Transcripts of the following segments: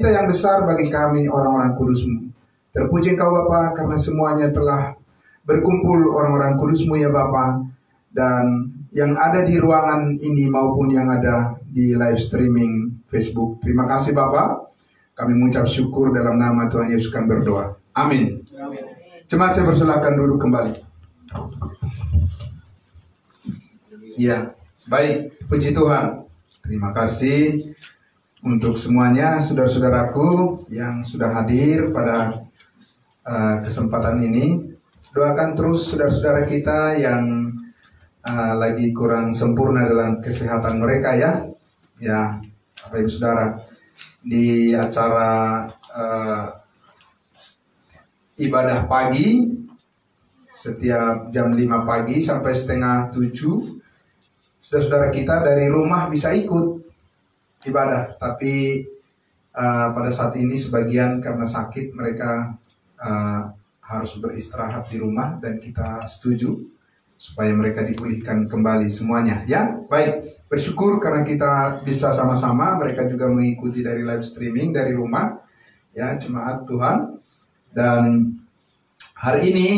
yang besar bagi kami orang-orang kudus-Mu. Terpuji Engkau Bapa karena semuanya telah berkumpul orang-orang kudus-Mu ya Bapa, dan yang ada di ruangan ini maupun yang ada di live streaming Facebook. Terima kasih Bapa. Kami mengucap syukur dalam nama Tuhan Yesus kami berdoa. Amin. Jemaat saya persilakan duduk kembali. Ya, baik. Puji Tuhan. Terima kasih untuk semuanya saudara-saudaraku yang sudah hadir pada kesempatan ini. Doakan terus saudara-saudara kita yang lagi kurang sempurna dalam kesehatan mereka ya. Ya, Bapak Ibu Saudara, di acara ibadah pagi setiap jam 5 pagi sampai setengah 7, saudara-saudara kita dari rumah bisa ikut ibadah, tapi pada saat ini sebagian karena sakit mereka harus beristirahat di rumah, dan kita setuju supaya mereka dipulihkan kembali semuanya ya. Baik, bersyukur karena kita bisa sama-sama, mereka juga mengikuti dari live streaming dari rumah ya, jemaat Tuhan. Dan hari ini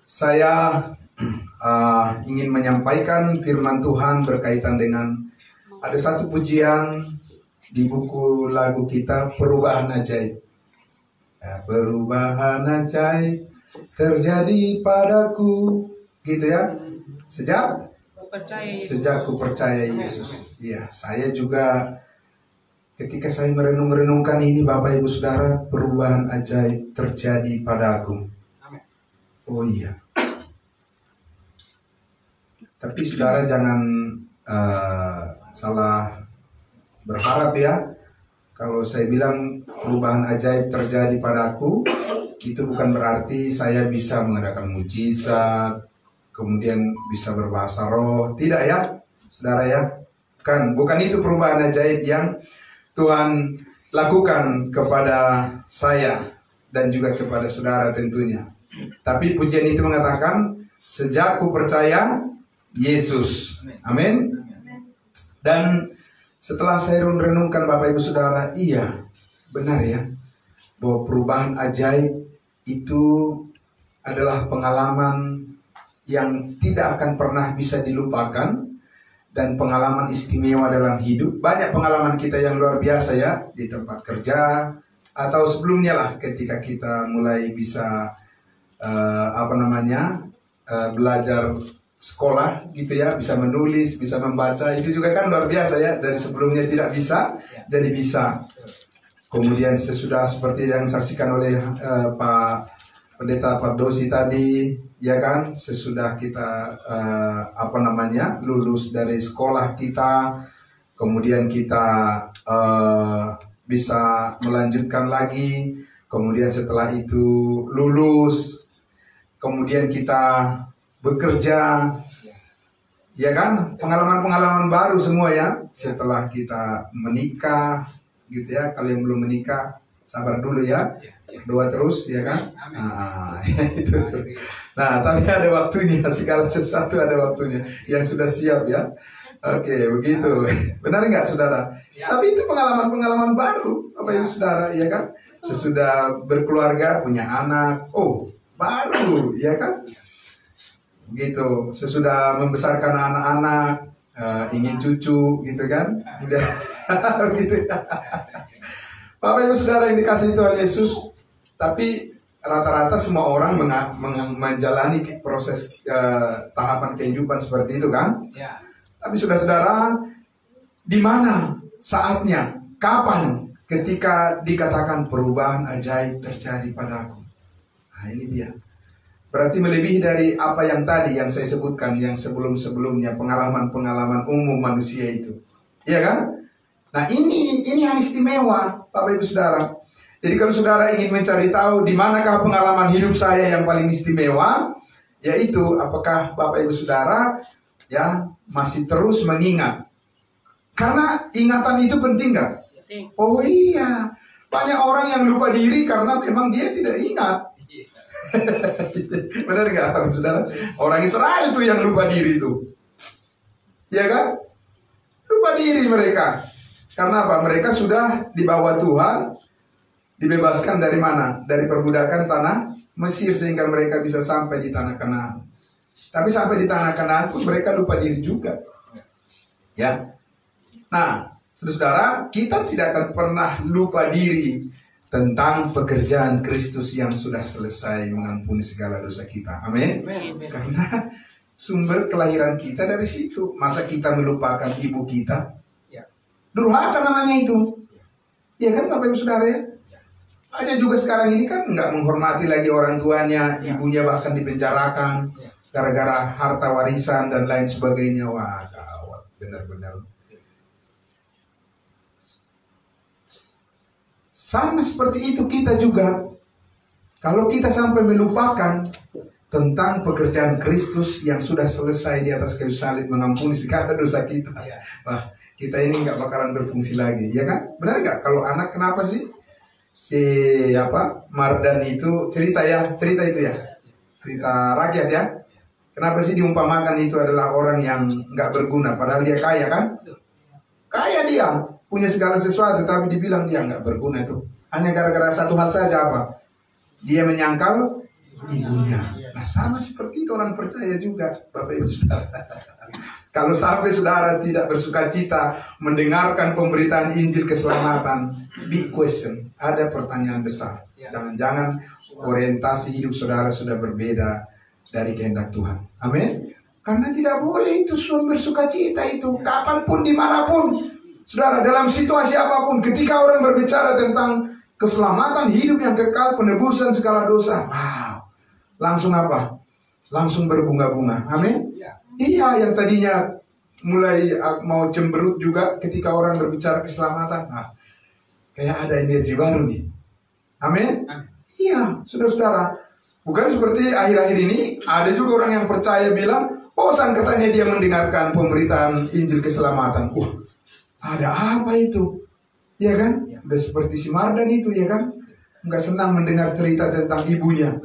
saya ingin menyampaikan firman Tuhan berkaitan dengan ada satu pujian di buku lagu kita, Perubahan Ajaib. Ya, perubahan ajaib terjadi padaku, gitu ya. Sejak ku percaya Yesus. Ya, saya juga ketika saya merenung-renungkan ini, Bapak Ibu Saudara, perubahan ajaib terjadi padaku. Oh iya. Tapi saudara jangan salah berharap ya. Kalau saya bilang perubahan ajaib terjadi padaku, itu bukan berarti saya bisa mengadakan mujizat, kemudian bisa berbahasa roh. Tidak ya, saudara ya. Bukan itu perubahan ajaib yang Tuhan lakukan kepada saya dan juga kepada saudara tentunya. Tapi pujian itu mengatakan, sejak ku percaya Yesus. Amin. Dan setelah saya renungkan Bapak Ibu Saudara, iya benar ya, bahwa perubahan ajaib itu adalah pengalaman yang tidak akan pernah bisa dilupakan, dan pengalaman istimewa dalam hidup. Banyak pengalaman kita yang luar biasa ya, di tempat kerja atau sebelumnya lah, ketika kita mulai bisa belajar sekolah gitu ya, bisa menulis, bisa membaca, itu juga kan luar biasa ya. Dari sebelumnya tidak bisa jadi bisa. Kemudian sesudah seperti yang disaksikan oleh Pak Pendeta Pardosi tadi, ya kan, sesudah kita lulus dari sekolah kita, kemudian kita bisa melanjutkan lagi, kemudian setelah itu lulus, kemudian kita bekerja, ya kan, pengalaman-pengalaman baru semua ya. Setelah kita menikah, gitu ya. Kalau yang belum menikah, sabar dulu ya, doa terus, ya kan. Itu. Nah, tapi ada waktunya, segala sesuatu ada waktunya. Yang sudah siap ya. Oke, begitu. Benar nggak, saudara? Tapi itu pengalaman-pengalaman baru, Bapak Ibu Saudara, ya kan. Sesudah berkeluarga, punya anak, baru, ya kan. Gitu, sesudah membesarkan anak-anak, ingin cucu, gitu kan, gitu. Bapak Ibu Saudara yang dikasihi Tuhan Yesus, tapi rata-rata semua orang menjalani proses tahapan kehidupan seperti itu kan. Tapi saudara-saudara, di mana saatnya, kapan ketika dikatakan perubahan ajaib terjadi padaku? Nah, ini dia. Berarti melebihi dari apa yang tadi yang saya sebutkan, yang sebelum-sebelumnya, pengalaman-pengalaman umum manusia itu. Iya kan? Nah, ini yang istimewa, Bapak Ibu Saudara. Jadi kalau saudara ingin mencari tahu di manakah pengalaman hidup saya yang paling istimewa, yaitu apakah Bapak Ibu Saudara ya masih terus mengingat. Karena ingatan itu penting kan? Oh iya, banyak orang yang lupa diri karena memang dia tidak ingat. Benar nggak, saudara? Orang Israel itu yang lupa diri itu, ya kan? Lupa diri mereka. Karena apa? Mereka sudah dibawa Tuhan, dibebaskan dari mana? Dari perbudakan tanah Mesir, sehingga mereka bisa sampai di tanah Kanaan. Tapi sampai di tanah Kanaan pun mereka lupa diri juga. Ya. Nah, saudara, kita tidak akan pernah lupa diri tentang pekerjaan Kristus yang sudah selesai mengampuni segala dosa kita. Amin. Karena sumber kelahiran kita dari situ. Masa kita melupakan ibu kita? Durhaka namanya itu. Ya kan Bapak Ibu Saudara ya? Ada juga sekarang ini kan nggak menghormati lagi orang tuanya, ibunya bahkan dipenjarakan gara-gara harta warisan dan lain sebagainya. Wah, gawat, benar-benar. Sama seperti itu kita juga. Kalau kita sampai melupakan tentang pekerjaan Kristus yang sudah selesai di atas kayu salib mengampuni segala dosa kita, wah, kita ini nggak bakalan berfungsi lagi, ya kan? Benar nggak? Kalau anak, kenapa sih si Mardan itu cerita itu ya, cerita rakyat ya? Kenapa sih diumpamakan itu adalah orang yang nggak berguna, padahal dia kaya kan? Kaya dia, punya segala sesuatu, tapi dibilang dia nggak berguna itu. Hanya gara-gara satu hal saja, apa? Dia menyangkal ibunya. Nah, sama seperti itu orang percaya juga, Bapak Ibu Saudara. Kalau sampai saudara tidak bersukacita mendengarkan pemberitaan Injil keselamatan, big question, ada pertanyaan besar. Jangan-jangan orientasi hidup saudara sudah berbeda dari kehendak Tuhan. Amin. Karena tidak boleh itu sumber sukacita itu, kapanpun, dimanapun. Saudara, dalam situasi apapun, ketika orang berbicara tentang keselamatan, hidup yang kekal, penebusan segala dosa, wow, langsung apa? Langsung berbunga-bunga. Amin. Iya, yang tadinya mulai mau cemberut juga ketika orang berbicara keselamatan. Nah, kayak ada energi baru nih. Amin. Iya, saudara-saudara. Bukan seperti akhir-akhir ini, ada juga orang yang percaya bilang, bosan katanya dia mendengarkan pemberitaan Injil keselamatan. Ada apa itu? Ya kan? Udah seperti si Mardan itu, ya kan? Nggak senang mendengar cerita tentang ibunya.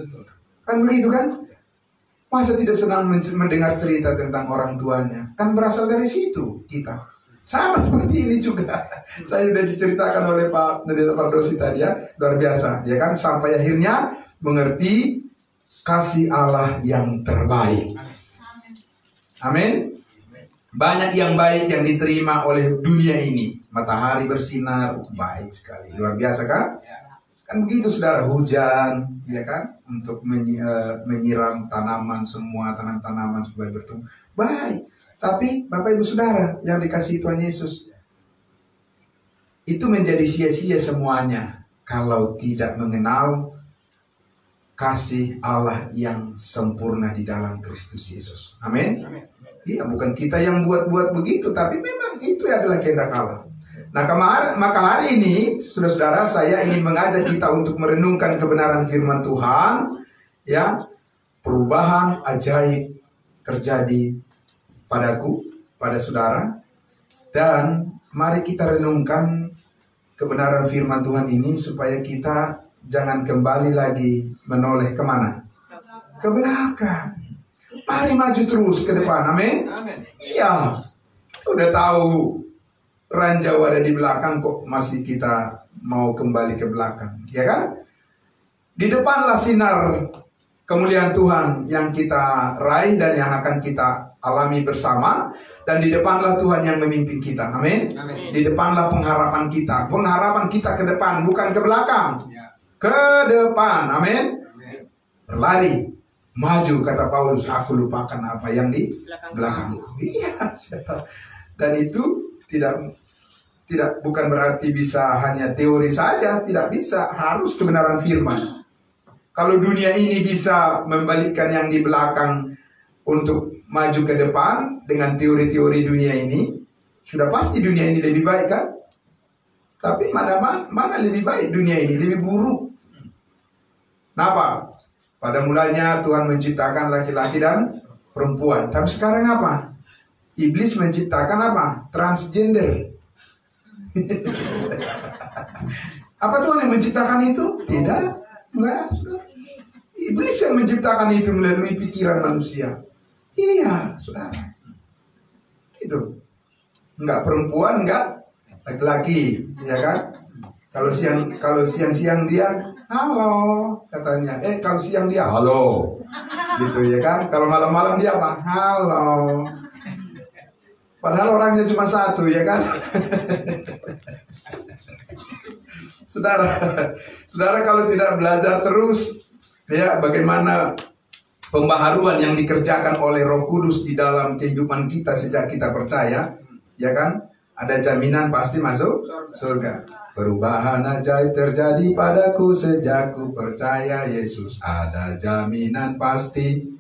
Kan begitu kan? Masa tidak senang mendengar cerita tentang orang tuanya? Kan berasal dari situ kita. Sama seperti ini juga. Saya sudah diceritakan oleh Pak Pendeta Pardosi tadi ya. Luar biasa, ya kan? Sampai akhirnya mengerti kasih Allah yang terbaik. Amin. Banyak yang baik yang diterima oleh dunia ini. Matahari bersinar, baik sekali. Luar biasa kan? Kan begitu saudara, hujan, ya kan? Untuk menyiram tanaman, semua tanaman supaya bertumbuh. Baik. Tapi Bapak Ibu Saudara yang dikasihi Tuhan Yesus, itu menjadi sia-sia semuanya kalau tidak mengenal kasih Allah yang sempurna di dalam Kristus Yesus. Amin. Iya, bukan kita yang buat-buat begitu, tapi memang itu adalah kehendak Allah. Nah, maka hari ini, saudara-saudara, saya ingin mengajak kita untuk merenungkan kebenaran firman Tuhan, ya, perubahan ajaib terjadi padaku, pada saudara, dan mari kita renungkan kebenaran firman Tuhan ini supaya kita jangan kembali lagi menoleh kemana? Ke belakang. Mari maju terus ke depan, amin. Iya, udah tahu ranjau ada di belakang, kok masih kita mau kembali ke belakang, ya kan? Di depanlah sinar kemuliaan Tuhan yang kita raih dan yang akan kita alami bersama, dan di depanlah Tuhan yang memimpin kita, amin. Di depanlah pengharapan kita ke depan, bukan ke belakang, ke depan, amin. Berlari, maju, kata Paulus, aku lupakan apa yang di belakangku. Iya, dan itu bukan berarti bisa hanya teori saja, tidak bisa, harus kebenaran firman. Kalau dunia ini bisa membalikkan yang di belakang untuk maju ke depan dengan teori-teori dunia ini, sudah pasti dunia ini lebih baik kan? Tapi mana lebih baik dunia ini, lebih buruk. Kenapa? Pada mulanya Tuhan menciptakan laki-laki dan perempuan, tapi sekarang apa? Iblis menciptakan apa? Transgender. Apa Tuhan yang menciptakan itu? Tidak, enggak. Iblis yang menciptakan itu melalui pikiran manusia. Iya, saudara. Itu enggak perempuan, enggak laki-laki, ya kan? Kalau siang dia halo katanya, kalau siang dia halo, gitu ya kan? Kalau malam-malam dia apa? Halo. Padahal orangnya cuma satu, ya kan? Saudara kalau tidak belajar terus, ya bagaimana pembaharuan yang dikerjakan oleh Roh Kudus di dalam kehidupan kita sejak kita percaya, ya kan? Ada jaminan pasti masuk surga. Perubahan ajaib terjadi padaku sejak ku percaya Yesus. Ada jaminan pasti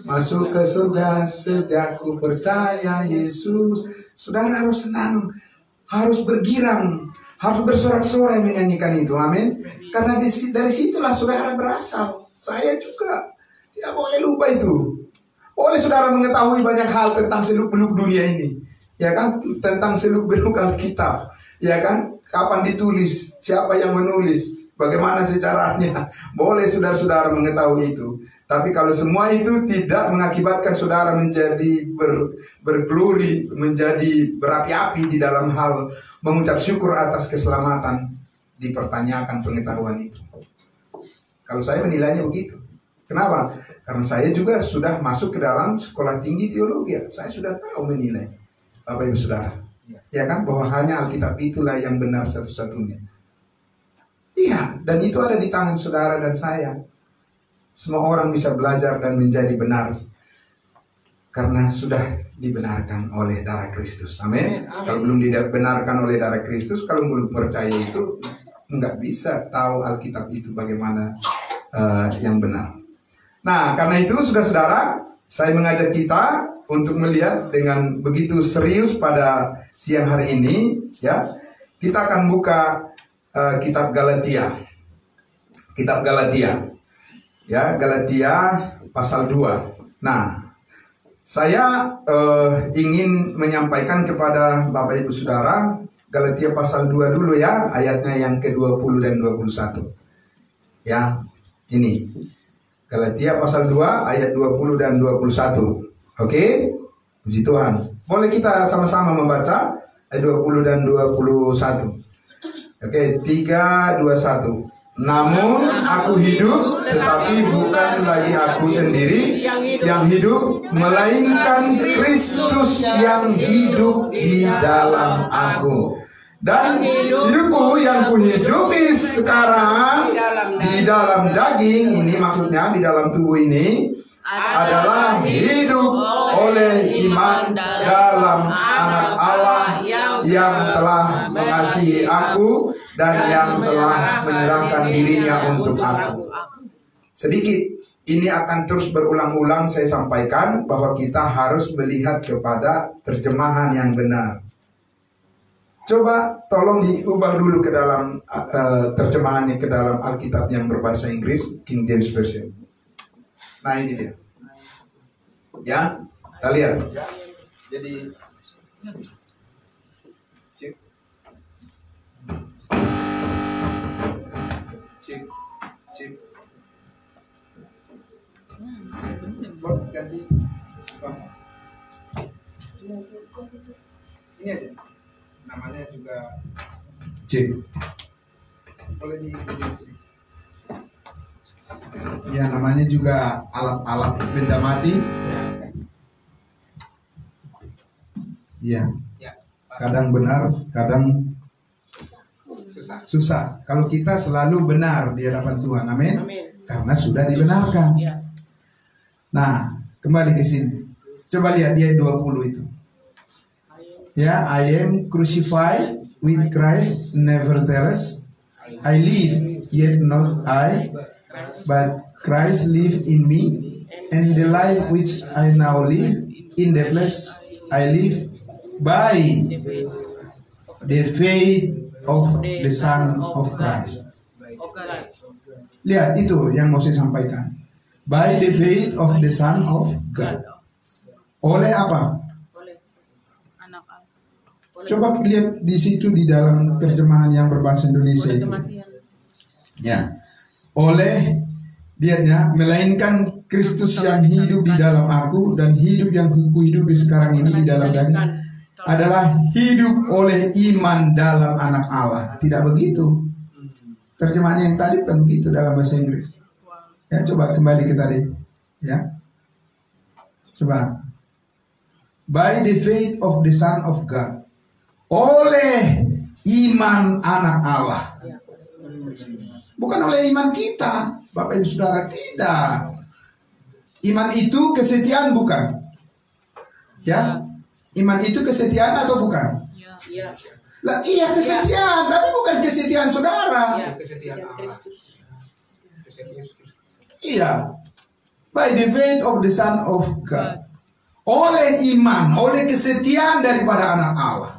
masuk ke surga sejak ku percaya Yesus. Saudara harus senang, harus bergirang, harus bersorak-sorai menyanyikan itu. Amin. Karena dari situlah saudara berasal. Saya juga tidak boleh lupa itu. Boleh saudara mengetahui banyak hal tentang seluk-beluk dunia ini, ya kan? Tentang seluk-beluk Alkitab, ya kan? Kapan ditulis, siapa yang menulis, bagaimana sejarahnya. Boleh saudara-saudara mengetahui itu. Tapi kalau semua itu tidak mengakibatkan saudara menjadi berkeluri, menjadi berapi-api di dalam hal mengucap syukur atas keselamatan, dipertanyakan pengetahuan itu. Kalau saya menilainya begitu. Kenapa? Karena saya juga sudah masuk ke dalam sekolah tinggi teologi. Saya sudah tahu menilai, Bapak Ibu Saudara. Ya kan, bahwa hanya Alkitab itulah yang benar satu-satunya. Iya, dan itu ada di tangan saudara dan saya. Semua orang bisa belajar dan menjadi benar karena sudah dibenarkan oleh darah Kristus. Amin. Kalau belum dibenarkan oleh darah Kristus, kalau belum percaya itu nggak bisa tahu Alkitab itu bagaimana yang benar. Nah, karena itu saudara-saudara, saya mengajak kita untuk melihat dengan begitu serius pada siang hari ini, ya. Kita akan buka kitab Galatia. Kitab Galatia. Ya, Galatia pasal 2. Nah, saya ingin menyampaikan kepada Bapak Ibu Saudara Galatia pasal 2 dulu ya, ayatnya yang ke-20 dan 21. Ya, ini. Galatia pasal 2 ayat 20 dan 21. Oke? Puji Tuhan. Boleh kita sama-sama membaca ayat 20 dan 21. Oke, 3, 2, 1. Namun aku hidup, tetapi bukan lagi aku sendiri yang hidup, melainkan Kristus yang hidup di dalam aku. Dan hidupku yang kuhidupi sekarang di dalam daging ini, maksudnya di dalam tubuh ini, adalah hidup oleh iman dalam Anak Allah yang telah mengasihi aku dan yang telah menyerahkan dirinya untuk aku. Sedikit, ini akan terus berulang-ulang saya sampaikan bahwa kita harus melihat kepada terjemahan yang benar. Coba tolong diubah dulu ke dalam terjemahannya ke dalam Alkitab yang berbahasa Inggris, King James Version. Nah ini dia. Ya, kita lihat. Jadi cek. Ganti. Ini aja. Namanya juga cek. Boleh di sini. Ya, namanya juga alat-alat benda mati. Ya. Kadang benar, kadang susah. Kalau kita selalu benar di hadapan Tuhan, amin. Karena sudah dibenarkan. Nah, kembali ke sini. Coba lihat dia 20 itu. Ya, I am crucified with Christ, nevertheless I live, yet not I, but Christ live in me, and the life which I now live in the flesh I live by the faith of the Son of Christ. Lihat itu yang mau saya sampaikan. By the faith of the Son of God. Oleh apa? Coba lihat di situ di dalam terjemahan yang berbahasa Indonesia itu. Ya. Oleh lihatnya, melainkan Kristus yang hidup di dalam aku dan hidup yang kuhidupi sekarang ini di dalam daging. adalah hidup oleh iman dalam anak Allah. Tidak begitu. Terjemahannya yang tadi bukan begitu dalam bahasa Inggris. Ya, coba kembali ke tadi. Ya. Coba. By the faith of the Son of God. Oleh iman anak Allah. Bukan oleh iman kita, Bapak Ibu Saudara, tidak. Iman itu kesetiaan bukan? Ya. Iman itu kesetiaan atau bukan? Iya. Lah iya kesetiaan, tapi bukan kesetiaan saudara. Kesetiaan Kristus. Iya. By the faith of the Son of God. Oleh iman, oleh kesetiaan daripada anak Allah.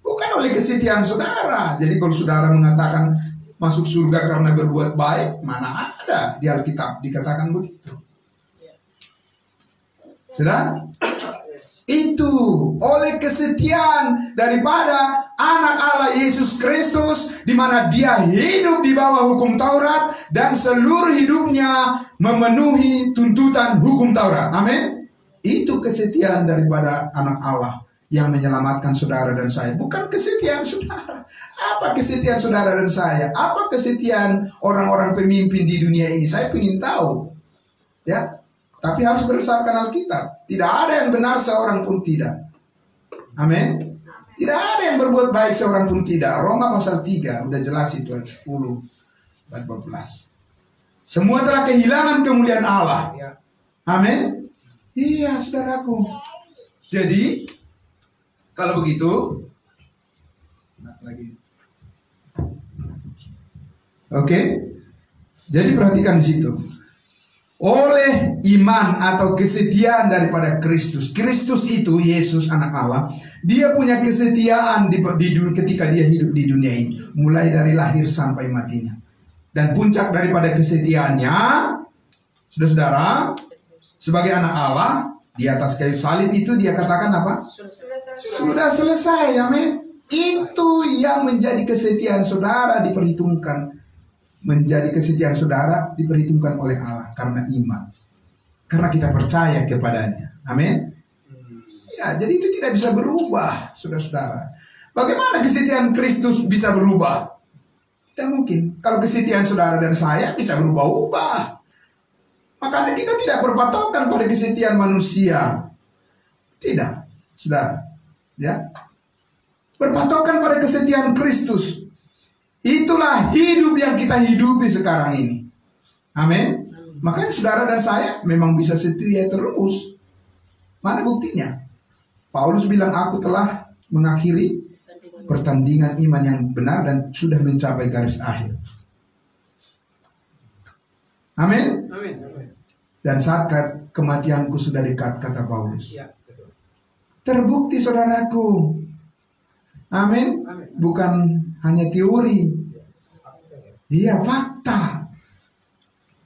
Bukan oleh kesetiaan saudara. Jadi kalau saudara mengatakan masuk surga karena berbuat baik, mana ada di Alkitab dikatakan begitu. Sudah? Itu oleh kesetiaan daripada anak Allah Yesus Kristus, di mana dia hidup di bawah hukum Taurat dan seluruh hidupnya memenuhi tuntutan hukum Taurat. Amin. Itu kesetiaan daripada anak Allah yang menyelamatkan saudara dan saya. Bukan kesetiaan saudara. Apa kesetiaan saudara dan saya? Apa kesetiaan orang-orang pemimpin di dunia ini? Saya ingin tahu. Ya. Tapi harus berdasarkan Alkitab. Tidak ada yang benar seorang pun tidak. Amin. Tidak ada yang berbuat baik seorang pun tidak. Roma pasal 3 udah jelas itu ayat 10 dan 14. Semua telah kehilangan kemuliaan Allah. Amin. Iya, saudaraku. Jadi kalau begitu, oke. Jadi perhatikan di situ. Oleh iman atau kesetiaan daripada Kristus. Kristus itu Yesus anak Allah. Dia punya kesetiaan ketika dia hidup di dunia ini. Mulai dari lahir sampai matinya. Dan puncak daripada kesetiaannya, saudara-saudara, sebagai anak Allah, di atas kayu salib itu dia katakan apa? Sudah selesai. Amin. Itu yang menjadi kesetiaan saudara diperhitungkan. Menjadi kesetiaan saudara diperhitungkan oleh Allah karena iman. Karena kita percaya kepadanya. Amin. Ya, jadi itu tidak bisa berubah, saudara-saudara. Bagaimana kesetiaan Kristus bisa berubah? Tidak mungkin. Kalau kesetiaan saudara dan saya bisa berubah-ubah. Makanya kita tidak berpatokan pada kesetiaan manusia. Tidak, saudara. Ya. Berpatokan pada kesetiaan Kristus. Itulah hidup yang kita hidupi sekarang ini. Amin. Makanya saudara dan saya memang bisa setia terus. Mana buktinya? Paulus bilang, aku telah mengakhiri pertandingan iman yang benar dan sudah mencapai garis akhir. Amin. Dan saat kematianku sudah dekat, kata Paulus. Terbukti saudaraku. Amin. Bukan hanya teori. Iya, fakta.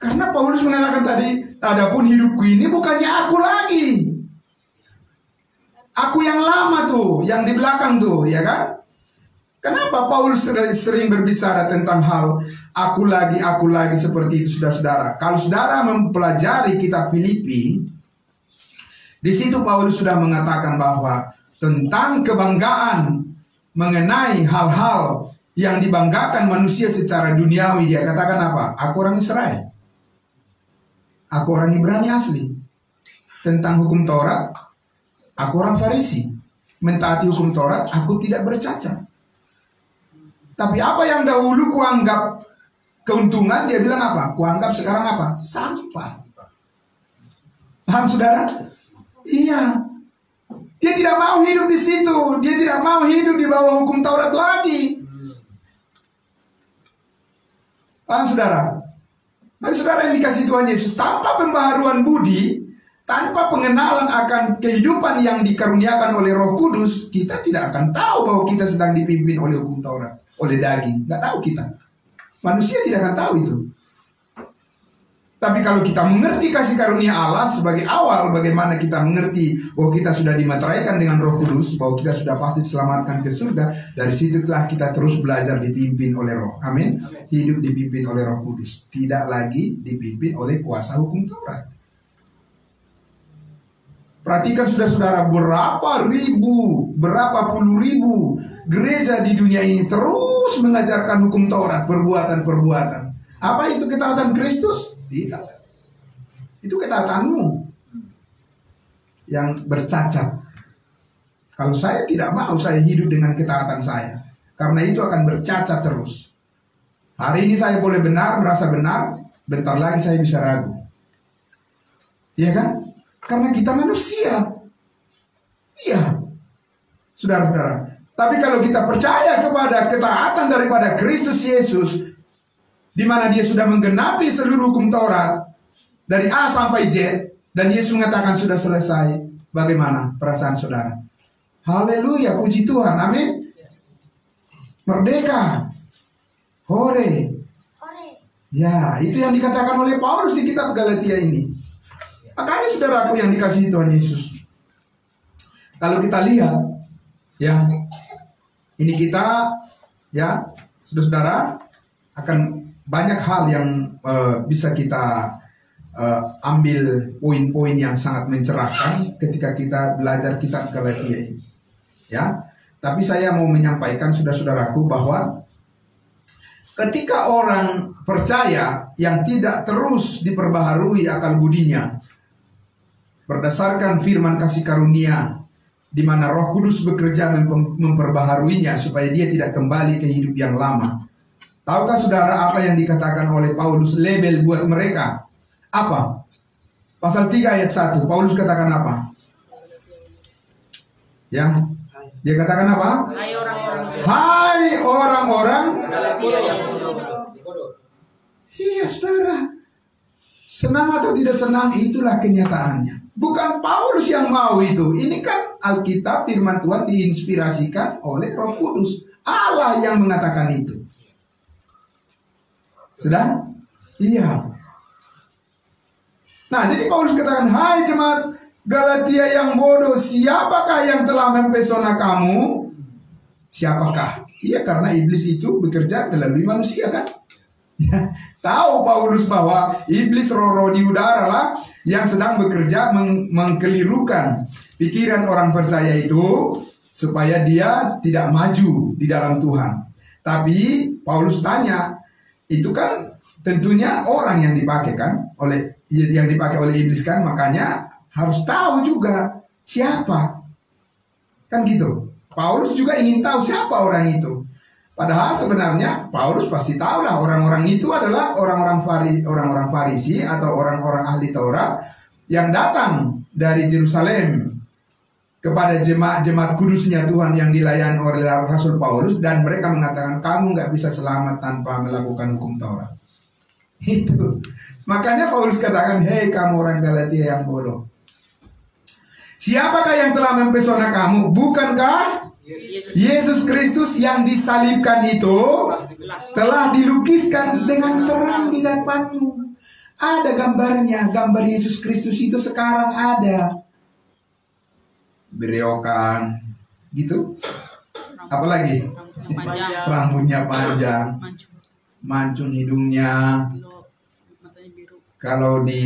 Karena Paulus mengatakan tadi, adapun hidupku ini bukannya aku lagi. Aku yang lama tuh, yang di belakang tuh, ya kan? Kenapa Paulus sering berbicara tentang hal aku lagi seperti itu, saudara-saudara? Kalau saudara mempelajari kitab Filipi, di situ Paulus sudah mengatakan bahwa tentang kebanggaan mengenai hal-hal yang dibanggakan manusia secara duniawi, dia katakan apa? Aku orang Israel. Aku orang Ibrani asli. Tentang hukum Taurat, aku orang Farisi. Mentaati hukum Taurat, aku tidak bercacat. Tapi apa yang dahulu kuanggap keuntungan, dia bilang apa? Kuanggap sekarang apa? Sampah. Paham saudara? Iya. Dia tidak mau hidup di situ. Dia tidak mau hidup di bawah hukum Taurat lagi. Paham saudara? Tapi saudara yang dikasih Tuhan Yesus, tanpa pembaharuan budi, tanpa pengenalan akan kehidupan yang dikaruniakan oleh Roh Kudus, kita tidak akan tahu bahwa kita sedang dipimpin oleh hukum Taurat, oleh daging. Nggak tahu kita. Manusia tidak akan tahu itu. Tapi kalau kita mengerti kasih karunia Allah sebagai awal, bagaimana kita mengerti bahwa kita sudah dimeteraikan dengan Roh Kudus, bahwa kita sudah pasti diselamatkan ke surga, dari situlah kita terus belajar dipimpin oleh Roh. Amin. Hidup dipimpin oleh Roh Kudus, tidak lagi dipimpin oleh kuasa hukum Taurat. Perhatikan saudara-saudara, berapa puluh ribu gereja di dunia ini terus mengajarkan hukum Taurat, perbuatan-perbuatan. Apa itu ketaatan Kristus? Tidak. Itu ketaatanmu yang bercacat. Kalau saya tidak mau saya hidup dengan ketaatan saya, karena itu akan bercacat terus. Hari ini saya boleh benar, merasa benar, bentar lagi saya bisa ragu. Iya kan? Karena kita manusia. Iya. Saudara-saudara. Tapi kalau kita percaya kepada ketaatan daripada Kristus Yesus, di mana dia sudah menggenapi seluruh hukum Taurat dari A sampai Z, dan Yesus mengatakan sudah selesai, bagaimana perasaan saudara? Haleluya, puji Tuhan, amin. Merdeka. Hore. Ya, itu yang dikatakan oleh Paulus di kitab Galatia ini. Makanya saudaraku yang dikasihi Tuhan Yesus, kalau kita lihat, ya, ini kita, ya, saudara-saudara, akan banyak hal yang bisa kita ambil poin-poin yang sangat mencerahkan ketika kita belajar kitab Galatia ini, ya. Tapi saya mau menyampaikan saudara-saudaraku bahwa ketika orang percaya yang tidak terus diperbaharui akal budinya berdasarkan firman kasih karunia, di mana Roh Kudus bekerja memperbaharuinya supaya dia tidak kembali ke hidup yang lama. Tahukah saudara apa yang dikatakan oleh Paulus label buat mereka? Apa? Pasal 3 ayat 1, Paulus katakan apa? Ya, dia katakan apa? Hai orang-orang. Iya saudara, senang atau tidak senang itulah kenyataannya. Bukan Paulus yang mau itu. Ini kan Alkitab, firman Tuhan diinspirasikan oleh Roh Kudus. Allah yang mengatakan itu. Sudah? Iya. Nah, jadi Paulus katakan, hai jemaat Galatia yang bodoh, siapakah yang telah mempesona kamu? Siapakah? Iya, karena iblis itu bekerja melalui manusia kan? Ya, tahu Paulus bahwa iblis roh-roh di udara lah yang sedang bekerja mengkelirukan pikiran orang percaya itu supaya dia tidak maju di dalam Tuhan. Tapi Paulus tanya, itu kan tentunya orang yang dipakai kan oleh iblis kan, makanya harus tahu juga siapa. Kan gitu. Paulus juga ingin tahu siapa orang itu. Padahal sebenarnya Paulus pasti tahu lah orang-orang itu adalah orang-orang Farisi atau orang-orang ahli Taurat yang datang dari Yerusalem kepada jemaat kudusnya Tuhan yang dilayani oleh Rasul Paulus, dan mereka mengatakan kamu nggak bisa selamat tanpa melakukan hukum Taurat. Itu makanya Paulus katakan, hei kamu orang Galatia yang bodoh, siapakah yang telah mempesona kamu? Bukankah Yesus Kristus yang disalibkan itu telah dilukiskan dengan terang di depanmu. Ada gambarnya, gambar Yesus Kristus itu sekarang ada. Bereokan, gitu. Apalagi? Rambutnya panjang, mancung hidungnya. Kalau di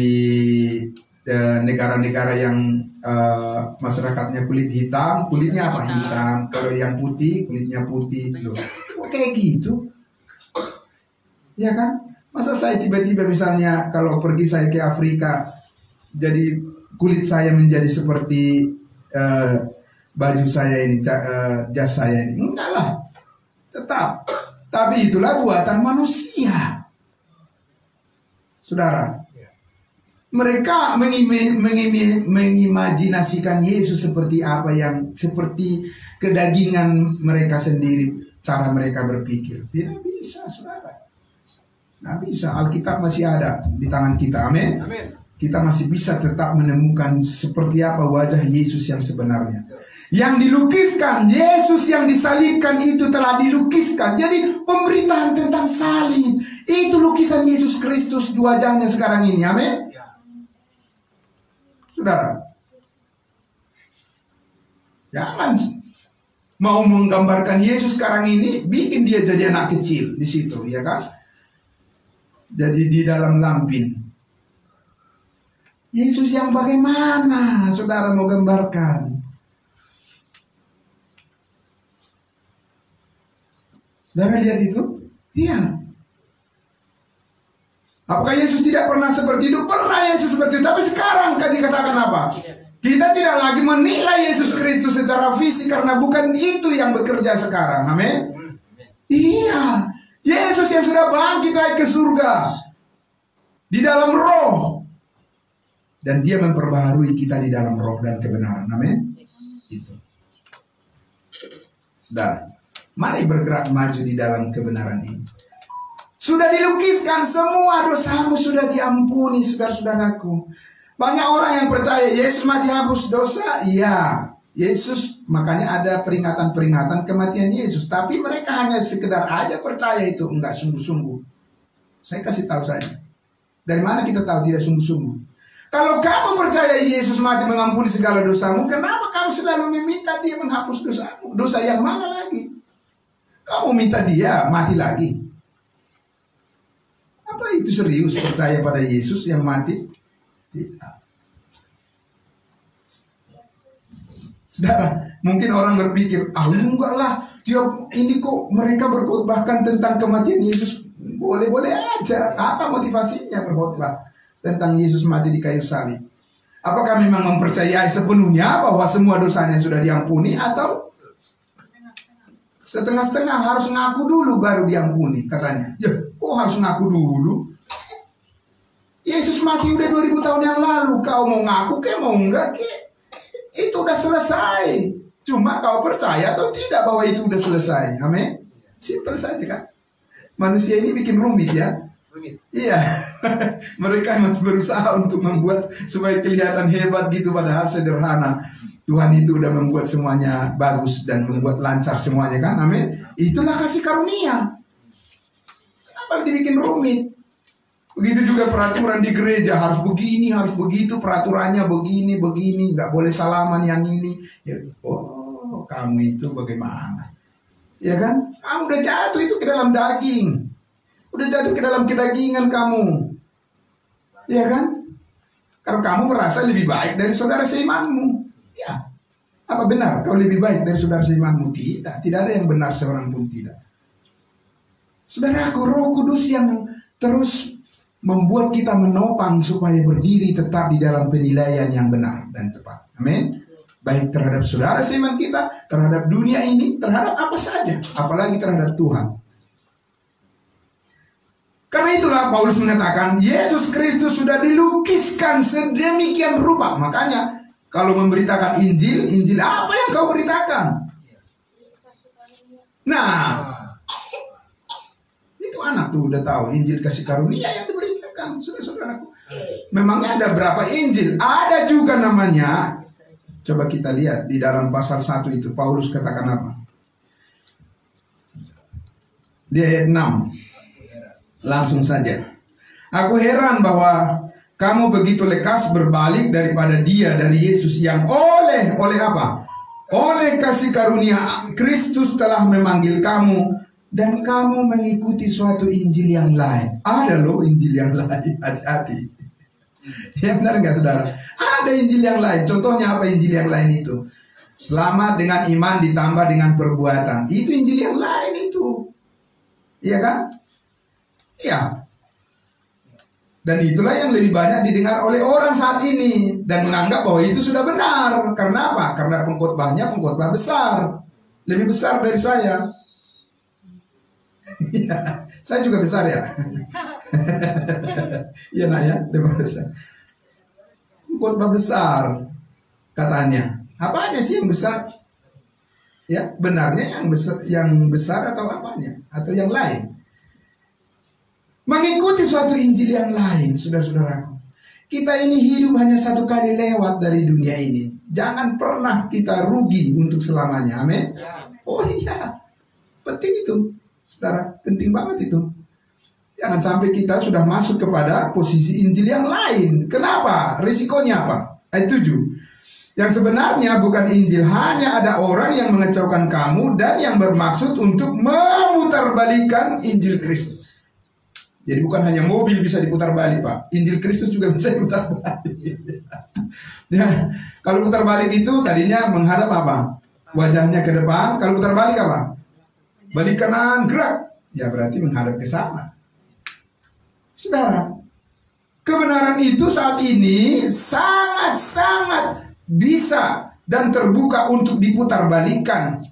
negara-negara yang masyarakatnya kulit hitam, kulitnya apa? Hitam. Kalau yang putih, kulitnya putih. Loh, kayak gitu. Ya kan? Masa saya tiba-tiba misalnya kalau pergi saya ke Afrika, jadi kulit saya menjadi seperti baju saya ini, jas saya ini? Enggak lah. Tetap. Tapi itulah buatan manusia. Saudara, mereka mengimajinasikan Yesus seperti apa, yang seperti kedagingan mereka sendiri, cara mereka berpikir. Tidak bisa, saudara. Nggak bisa. Alkitab masih ada di tangan kita. Amin. Kita masih bisa tetap menemukan seperti apa wajah Yesus yang sebenarnya. Yang dilukiskan, Yesus yang disalibkan itu telah dilukiskan. Jadi pemberitaan tentang salib itu lukisan Yesus Kristus wajahnya sekarang ini. Amin. Saudara, jangan mau menggambarkan Yesus sekarang ini, bikin dia jadi anak kecil di situ, ya kan? Jadi di dalam lampin. Yesus yang bagaimana saudara mau gambarkan? Saudara lihat itu? Iya. Apakah Yesus tidak pernah seperti itu? Pernah Yesus seperti itu. Tapi sekarang kan dikatakan apa? Kita tidak lagi menilai Yesus Kristus secara fisik karena bukan itu yang bekerja sekarang. Amin. Iya. Yesus yang sudah bangkit naik ke surga di dalam roh. Dan dia memperbaharui kita di dalam roh dan kebenaran. Amin. Itu. Saudara, mari bergerak maju di dalam kebenaran ini. Sudah dilukiskan semua dosamu, sudah diampuni, saudara-saudaraku. Banyak orang yang percaya Yesus mati hapus dosa. Iya, Yesus, makanya ada peringatan-peringatan kematian Yesus. Tapi mereka hanya sekedar aja percaya itu, enggak sungguh-sungguh. Saya kasih tahu saja. Dari mana kita tahu tidak sungguh-sungguh? Kalau kamu percaya Yesus mati mengampuni segala dosamu, kenapa kamu selalu meminta dia menghapus dosamu? Dosa yang mana lagi? Kamu minta dia mati lagi. Apa itu serius percaya pada Yesus yang mati? Tidak. Saudara, mungkin orang berpikir, enggak lah, tiap ini kok mereka berkhotbahkan tentang kematian Yesus. Boleh-boleh aja. Apa motivasinya berkhotbah tentang Yesus mati di kayu salib? Apakah memang mempercayai sepenuhnya bahwa semua dosanya sudah diampuni, atau setengah-setengah harus ngaku dulu baru diampuni katanya? Ya, kok harus ngaku dulu? Yesus mati udah 2000 tahun yang lalu. Kau mau ngaku ke mau enggak ke? Itu udah selesai. Cuma kau percaya atau tidak bahwa itu udah selesai. Amin. Simpel saja kan. Manusia ini bikin rumit ya. Iya. Mereka masih berusaha untuk membuat supaya kelihatan hebat gitu, padahal sederhana. Tuhan itu udah membuat semuanya bagus dan membuat lancar semuanya kan. Amin. Itulah kasih karunia. Kenapa dibikin rumit? Begitu juga peraturan di gereja, harus begini, harus begitu, peraturannya begini, nggak boleh salaman yang ini. Ya, oh, kamu itu bagaimana? Ya kan? Kamu udah jatuh itu ke dalam daging. Udah jatuh ke dalam kedagingan kamu. Ya kan? Karena kamu merasa lebih baik dari saudara seimanmu. Ya. Apa benar kau lebih baik dari saudara seimanmu? Tidak. Tidak ada yang benar, seorang pun tidak. Saudaraku, Roh Kudus yang terus membuat kita menopang supaya berdiri tetap di dalam penilaian yang benar dan tepat. Amin. Baik terhadap saudara seiman kita, terhadap dunia ini, terhadap apa saja, apalagi terhadap Tuhan. Karena itulah Paulus mengatakan Yesus Kristus sudah dilukiskan sedemikian rupa. Makanya kalau memberitakan Injil, Injil apa yang kau beritakan? Nah, itu anak tuh udah tahu Injil kasih karunia yang diberitakan, saudara-saudaraku. Memangnya ada berapa Injil? Ada juga namanya. Coba kita lihat di dalam pasal 1 itu Paulus katakan apa? Di ayat 6. Langsung saja. Aku heran bahwa kamu begitu lekas berbalik daripada dia, dari Yesus yang oleh apa? Oleh kasih karunia Kristus telah memanggil kamu, dan kamu mengikuti suatu Injil yang lain. Ada loh Injil yang lain, hati-hati. Ya benar nggak saudara? Ada Injil yang lain. Contohnya apa Injil yang lain itu? Selamat dengan iman ditambah dengan perbuatan. Itu Injil yang lain itu. Iya kan? Iya. Dan itulah yang lebih banyak didengar oleh orang saat ini, dan menganggap bahwa itu sudah benar. Karena apa? Karena pengkhotbahnya pengkhotbah besar. Lebih besar dari saya. Ya, saya juga besar ya. Iya nak ya, lebih besar. Pengkhotbah besar katanya. Apanya sih yang besar? Ya, benarnya yang besar atau apanya? Atau yang lain? Mengikuti suatu Injil yang lain, saudara-saudaraku. Kita ini hidup hanya satu kali lewat dari dunia ini. Jangan pernah kita rugi untuk selamanya. Amin. Oh iya, penting itu, saudara. Penting banget itu. Jangan sampai kita sudah masuk kepada posisi Injil yang lain. Kenapa? Risikonya apa? Ayat 7. Yang sebenarnya bukan Injil, hanya ada orang yang mengecaukan kamu dan yang bermaksud untuk memutarbalikan Injil Kristus. Jadi bukan hanya mobil bisa diputar balik, Pak. Injil Kristus juga bisa diputar balik. Ya, kalau putar balik itu tadinya menghadap apa? Wajahnya ke depan. Kalau putar balik apa? Balik kanan, gerak. Ya berarti menghadap ke sana. Saudara, kebenaran itu saat ini sangat-sangat bisa dan terbuka untuk diputar balikan.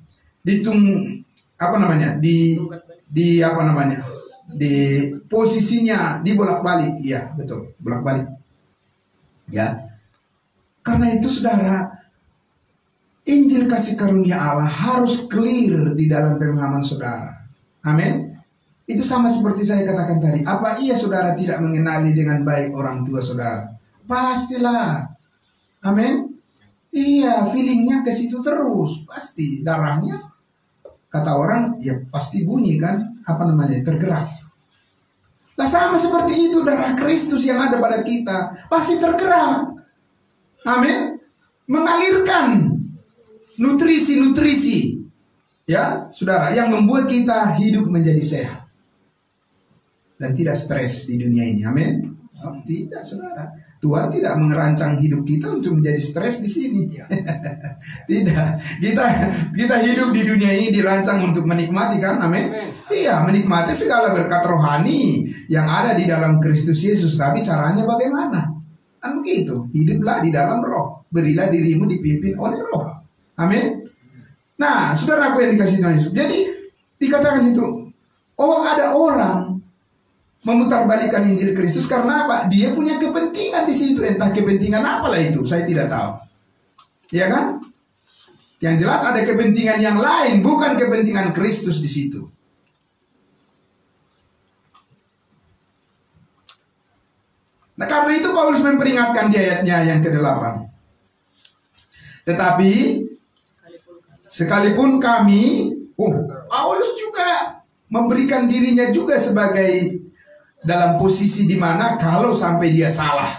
Di posisinya dibolak-balik. Iya, betul, bolak-balik. Ya. Karena itu saudara, Injil kasih karunia Allah harus clear di dalam pemahaman saudara. Amin. Itu sama seperti saya katakan tadi. Apa iya saudara tidak mengenali dengan baik orang tua saudara? Pastilah. Amin. Iya, feelingnya ke situ terus. Pasti darahnya, kata orang, ya pasti bunyi kan, tergerak. Nah sama seperti itu darah Kristus yang ada pada kita pasti tergerak. Amin. Mengalirkan nutrisi-nutrisi, ya saudara, yang membuat kita hidup menjadi sehat dan tidak stres di dunia ini. Amin. Oh, tidak saudara, Tuhan tidak merancang hidup kita untuk menjadi stres di sini. Tidak, kita hidup di dunia ini dirancang untuk menikmati kan, amin. Iya, menikmati segala berkat rohani yang ada di dalam Kristus Yesus. Tapi caranya bagaimana? Kan begitu, hiduplah di dalam roh, berilah dirimu dipimpin oleh roh. Amin. Nah, saudara aku yang dikasih Tuhan Yesus. Jadi dikatakan situ, oh ada orang memutarbalikkan Injil Kristus karena apa? Dia punya kepentingan di situ, entah kepentingan apalah itu, saya tidak tahu. Ya kan? Yang jelas ada kepentingan yang lain, bukan kepentingan Kristus di situ. Nah, karena itu Paulus memperingatkan di ayatnya yang ke-8. Tetapi sekalipun kami, Paulus juga memberikan dirinya juga sebagai dalam posisi di mana kalau sampai dia salah,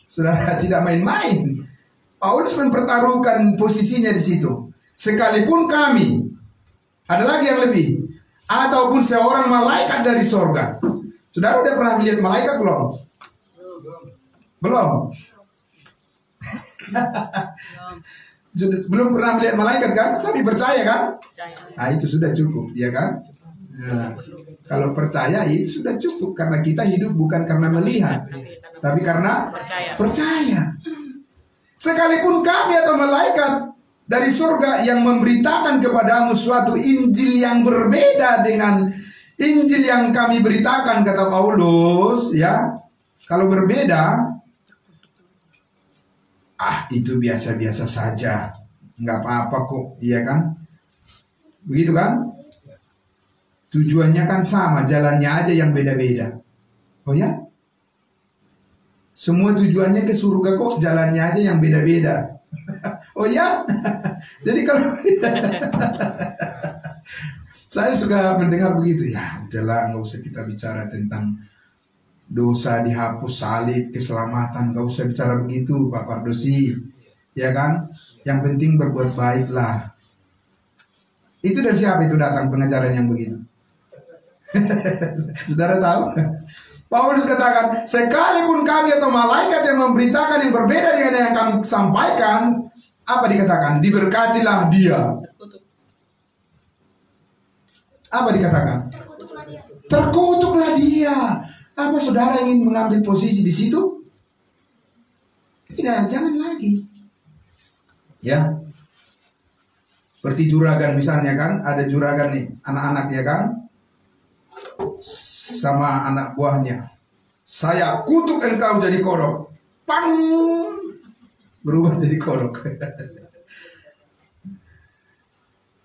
saudara, tidak main-main. Paulus mempertaruhkan posisinya di situ. Sekalipun kami, ada lagi yang lebih, ataupun seorang malaikat dari sorga. Saudara udah pernah melihat malaikat belum? Belum. Belum pernah melihat malaikat kan? Tapi percaya kan? Nah itu sudah cukup, ya kan? Nah, kalau percaya itu sudah cukup, karena kita hidup bukan karena melihat, tapi karena percaya. Sekalipun kami atau malaikat dari surga yang memberitakan kepadamu suatu Injil yang berbeda dengan Injil yang kami beritakan, kata Paulus, ya, kalau berbeda, itu biasa-biasa saja, nggak apa-apa kok, iya kan? Begitu kan? Tujuannya kan sama, jalannya aja yang beda-beda. Oh ya? Semua tujuannya ke surga kok, jalannya aja yang beda-beda. Oh ya? Jadi kalau saya suka mendengar begitu, ya udahlah, nggak usah kita bicara tentang dosa dihapus, salib, keselamatan, nggak usah bicara begitu, Pak Pardosi, ya kan? Yang penting berbuat baik lah. Itu dari siapa itu datang pengajaran yang begitu? Saudara tahu? Paulus katakan, sekalipun kami atau malaikat yang memberitakan yang berbeda dengan yang kami sampaikan, apa dikatakan? Diberkatilah dia. Apa dikatakan? Terkutuklah dia. Apa saudara ingin mengambil posisi di situ? Tidak, jangan lagi. Ya. Seperti juragan misalnya kan, ada juragan nih, anak-anak ya kan, sama anak buahnya. Saya kutuk engkau jadi kodok. Pang! Berubah jadi kodok.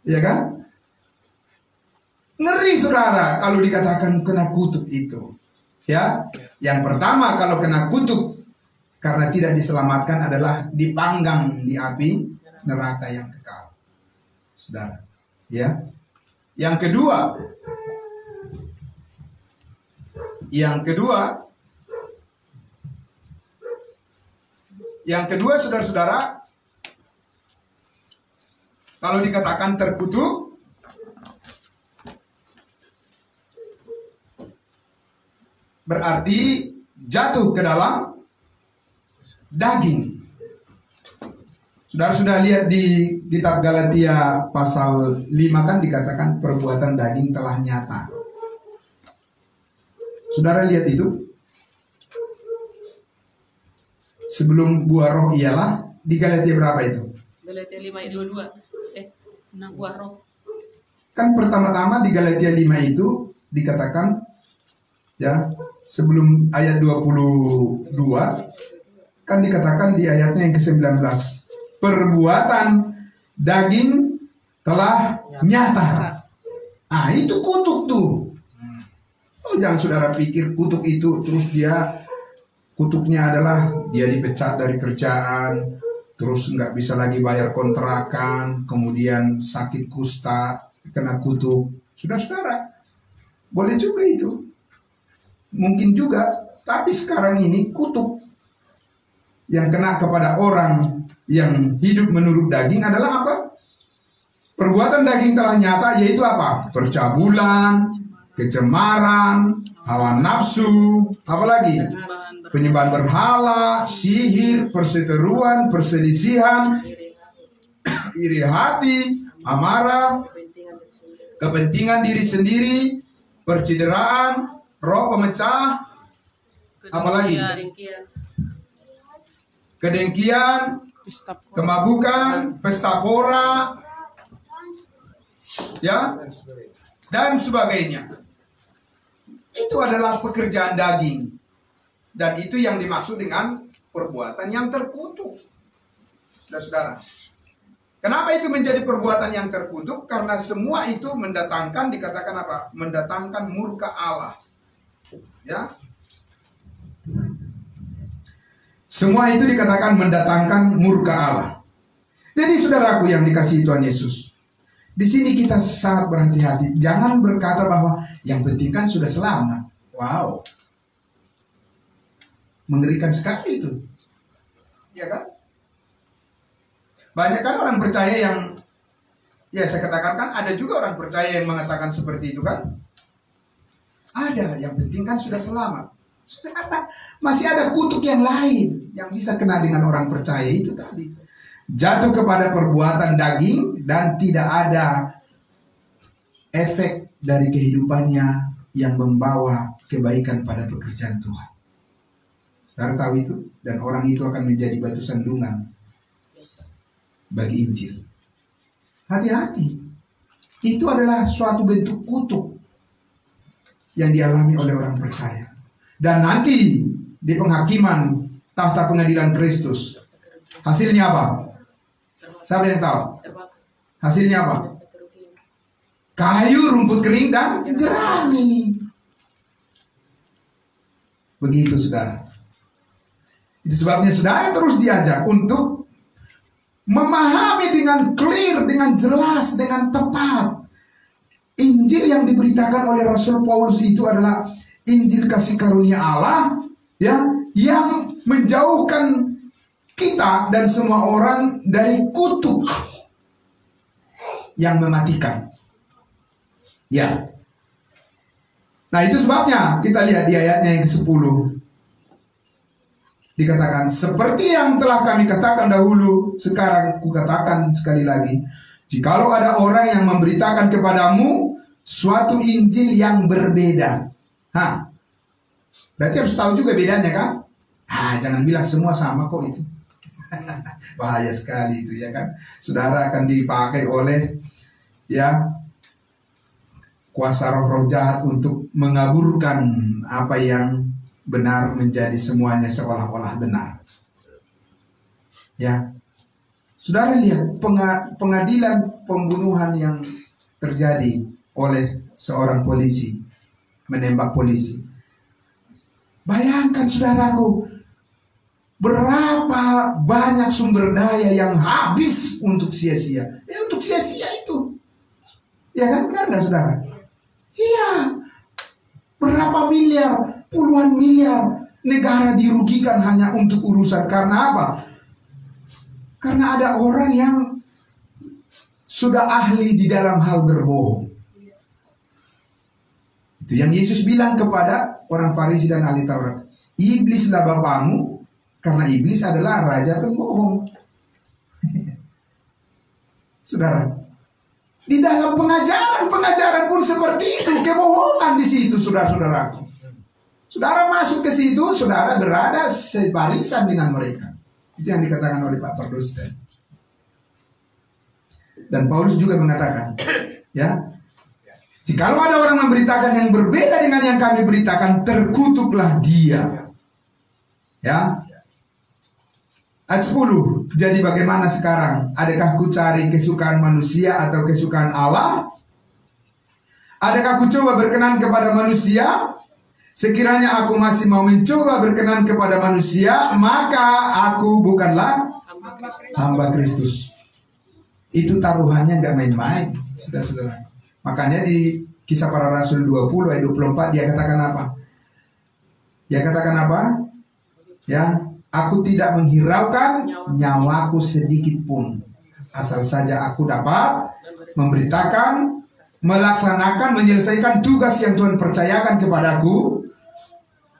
Ya kan? Ngeri saudara kalau dikatakan kena kutuk itu. Ya, yang pertama kalau kena kutuk karena tidak diselamatkan adalah dipanggang di api neraka yang kekal. Saudara, ya. Yang kedua saudara-saudara, kalau dikatakan terkutuk, berarti jatuh ke dalam daging. Saudara sudah lihat di kitab Galatia pasal 5 kan dikatakan perbuatan daging telah nyata. Saudara lihat itu? Sebelum buah roh ialah di Galatia berapa itu? Galatia 5 ayat 22. 6 buah roh. Kan pertama-tama di Galatia 5 itu dikatakan ya, sebelum ayat 22 kan dikatakan di ayatnya yang ke-19, perbuatan daging telah nyata. Ah, itu kutuk tuh. Oh, jangan saudara pikir kutuk itu terus kutuknya adalah dia dipecat dari kerjaan, terus nggak bisa lagi bayar kontrakan, kemudian sakit kusta, kena kutuk. Saudara-saudara, boleh juga itu. Mungkin juga, tapi sekarang ini kutuk yang kena kepada orang yang hidup menurut daging adalah apa? Perbuatan daging telah nyata, yaitu apa? Percabulan, kecemaran, hawa nafsu, apalagi? Penyembahan berhala, sihir, perseteruan, perselisihan, iri hati, amarah, kepentingan diri sendiri, percideraan, roh pemecah, apalagi? Kedengkian, kemabukan, pesta pora, ya, dan sebagainya. Itu adalah pekerjaan daging. Dan itu yang dimaksud dengan perbuatan yang terkutuk. Saudara, kenapa itu menjadi perbuatan yang terkutuk? Karena semua itu mendatangkan, dikatakan apa? Mendatangkan murka Allah. Ya. Semua itu dikatakan mendatangkan murka Allah. Jadi saudaraku yang dikasihi Tuhan Yesus, di sini kita sangat berhati-hati. Jangan berkata bahwa yang penting kan sudah selamat. Wow, mengerikan sekali itu, ya kan? Banyak kan orang percaya yang, ya saya katakan kan ada juga orang percaya yang mengatakan seperti itu kan? Ada, yang penting kan sudah selamat. Masih ada kutuk yang lain yang bisa kena dengan orang percaya itu tadi. Jatuh kepada perbuatan daging dan tidak ada efek dari kehidupannya yang membawa kebaikan pada pekerjaan Tuhan. Saudara tahu itu? Dan orang itu akan menjadi batu sandungan bagi Injil. Hati-hati. Itu adalah suatu bentuk kutuk yang dialami oleh orang percaya. Dan nanti di penghakiman tahta pengadilan Kristus, hasilnya apa? Siapa yang tahu? Hasilnya apa? Kayu, rumput kering, dan jerami. Begitu saudara. Itu sebabnya saudara terus diajak untuk memahami dengan clear, dengan jelas, dengan tepat. Injil yang diberitakan oleh Rasul Paulus itu adalah Injil kasih karunia Allah, ya, yang menjauhkan kita dan semua orang dari kutuk yang mematikan. Ya. Nah, itu sebabnya kita lihat di ayatnya yang ke-10. Dikatakan, seperti yang telah kami katakan dahulu, sekarang kukatakan sekali lagi, jikalau ada orang yang memberitakan kepadamu suatu Injil yang berbeda. Berarti harus tahu juga bedanya kan? Jangan bilang semua sama kok itu. Bahaya sekali itu ya kan. Saudara akan dipakai oleh ya kuasa roh-roh jahat untuk mengaburkan apa yang benar menjadi semuanya seolah-olah benar. Ya. Saudara lihat pengadilan pembunuhan yang terjadi oleh seorang polisi, menembak polisi. Bayangkan saudaraku, berapa banyak sumber daya yang habis untuk sia-sia. Untuk sia-sia itu. Ya kan, benar nggak saudara? Iya. Berapa miliar, puluhan miliar negara dirugikan hanya untuk urusan. Karena apa? Karena ada orang yang sudah ahli di dalam hal berbohong. Itu yang Yesus bilang kepada orang Farisi dan ahli Taurat. Iblislah bapamu, karena iblis adalah raja pembohong. Saudara, di dalam pengajaran pun seperti itu, kebohongan di situ, saudara-saudaraku. Saudara masuk ke situ, saudara berada sebarisan dengan mereka. Itu yang dikatakan oleh Pak Pardosten. Dan Paulus juga mengatakan, ya, jikalau ada orang memberitakan yang berbeda dengan yang kami beritakan, terkutuklah dia. Ya. Ayat 10. Jadi bagaimana sekarang? Adakah ku cari kesukaan manusia atau kesukaan Allah? Adakah ku coba berkenan kepada manusia? Sekiranya aku masih mau mencoba berkenan kepada manusia, maka aku bukanlah hamba Kristus. Itu taruhannya nggak main-main, saudara-saudara. Makanya di Kisah Para Rasul 20 ayat 24 dia katakan apa? Dia katakan apa? Ya, aku tidak menghiraukan nyawaku sedikit pun, asal saja aku dapat memberitakan, melaksanakan, menyelesaikan tugas yang Tuhan percayakan kepadaku,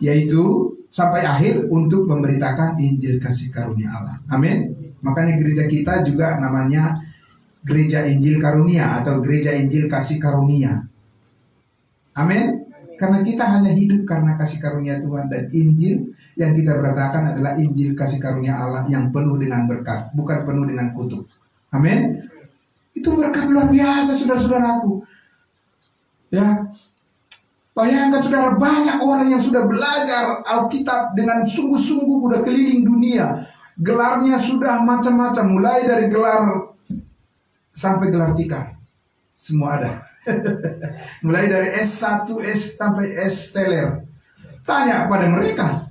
yaitu sampai akhir untuk memberitakan Injil kasih karunia Allah. Amin. Makanya gereja kita juga namanya Gereja Injil Karunia atau Gereja Injil Kasih Karunia. Amin. Karena kita hanya hidup karena kasih karunia Tuhan, dan Injil yang kita beritakan adalah Injil kasih karunia Allah yang penuh dengan berkat, bukan penuh dengan kutuk. Amin. Itu berkat luar biasa, saudara-saudaraku. Ya. Bayangkan saudara, banyak orang yang sudah belajar Alkitab dengan sungguh-sungguh, udah keliling dunia. Gelarnya sudah macam-macam, mulai dari gelar sampai gelar tikar. Semua ada. Mulai dari S1, S sampai S teler. Tanya pada mereka,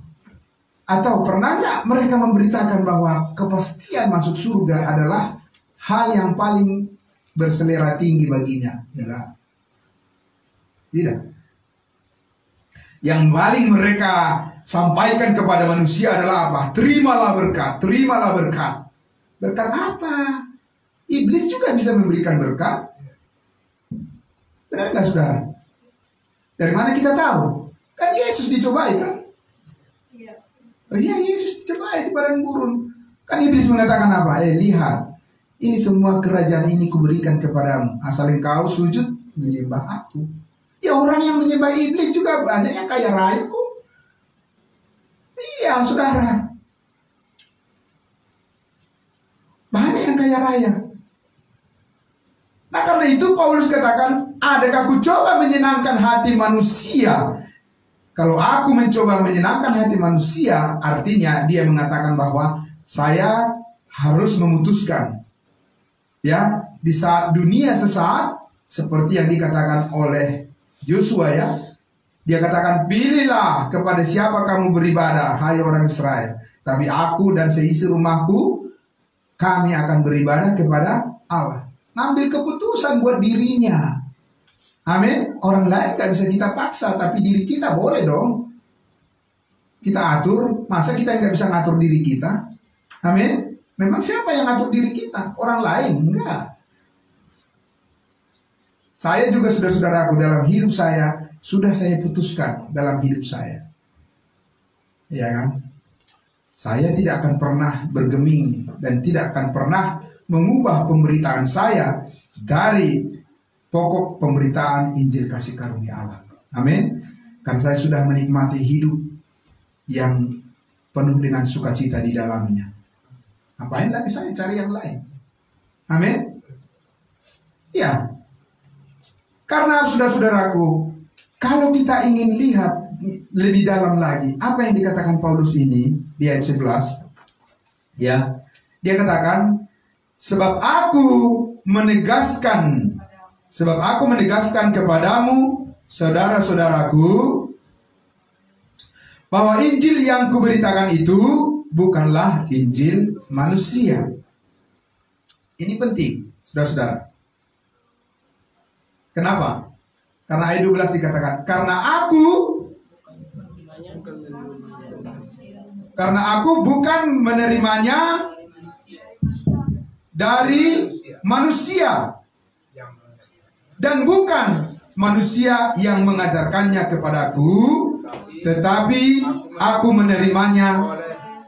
atau pernah nggak mereka memberitakan bahwa kepastian masuk surga adalah hal yang paling berselera tinggi baginya? Tidak. Yang paling mereka sampaikan kepada manusia adalah apa? Terimalah berkat, terimalah berkat. Berkat apa? Iblis juga bisa memberikan berkat. Benar nggak, saudara? Dari mana kita tahu? Kan Yesus dicobai, kan? Iya, Yesus dicobai di padang gurun. Kan iblis mengatakan apa? Lihat, ini semua kerajaan ini kuberikan kepadamu, asal engkau sujud menyembah aku. Ya, orang yang menyembah iblis juga banyak yang kaya raya kok. Iya, saudara. Banyak yang kaya raya. Nah, karena itu Paulus katakan, adakah aku coba menyenangkan hati manusia? Kalau aku mencoba menyenangkan hati manusia, artinya dia mengatakan bahwa saya harus memutuskan. Ya, di saat dunia sesaat, seperti yang dikatakan oleh Yosua, ya. Dia katakan, pilihlah kepada siapa kamu beribadah, hai orang Israel. Tapi aku dan seisi rumahku, kami akan beribadah kepada Allah. Ngambil keputusan buat dirinya. Amin. Orang lain gak bisa kita paksa, tapi diri kita boleh dong. Kita atur. Masa kita gak bisa ngatur diri kita? Amin. Memang siapa yang ngatur diri kita? Orang lain? Enggak. Saya juga, saudara-saudaraku, dalam hidup saya sudah saya putuskan dalam hidup saya. Ya kan? Saya tidak akan pernah bergeming dan tidak akan pernah mengubah pemberitaan saya dari pokok pemberitaan Injil kasih karunia Allah. Amin. Kan saya sudah menikmati hidup yang penuh dengan sukacita di dalamnya. Ngapain lagi saya cari yang lain? Amin. Ya. Karena saudara-saudaraku, kalau kita ingin lihat lebih dalam lagi apa yang dikatakan Paulus ini di ayat 11, ya, dia katakan, sebab aku menegaskan kepadamu, saudara-saudaraku, bahwa Injil yang kuberitakan itu bukanlah Injil manusia. Ini penting, saudara-saudara. Kenapa? Karena ayat 12 dikatakan, karena aku bukan menerimanya dari manusia, dan bukan manusia yang mengajarkannya kepadaku, tetapi aku menerimanya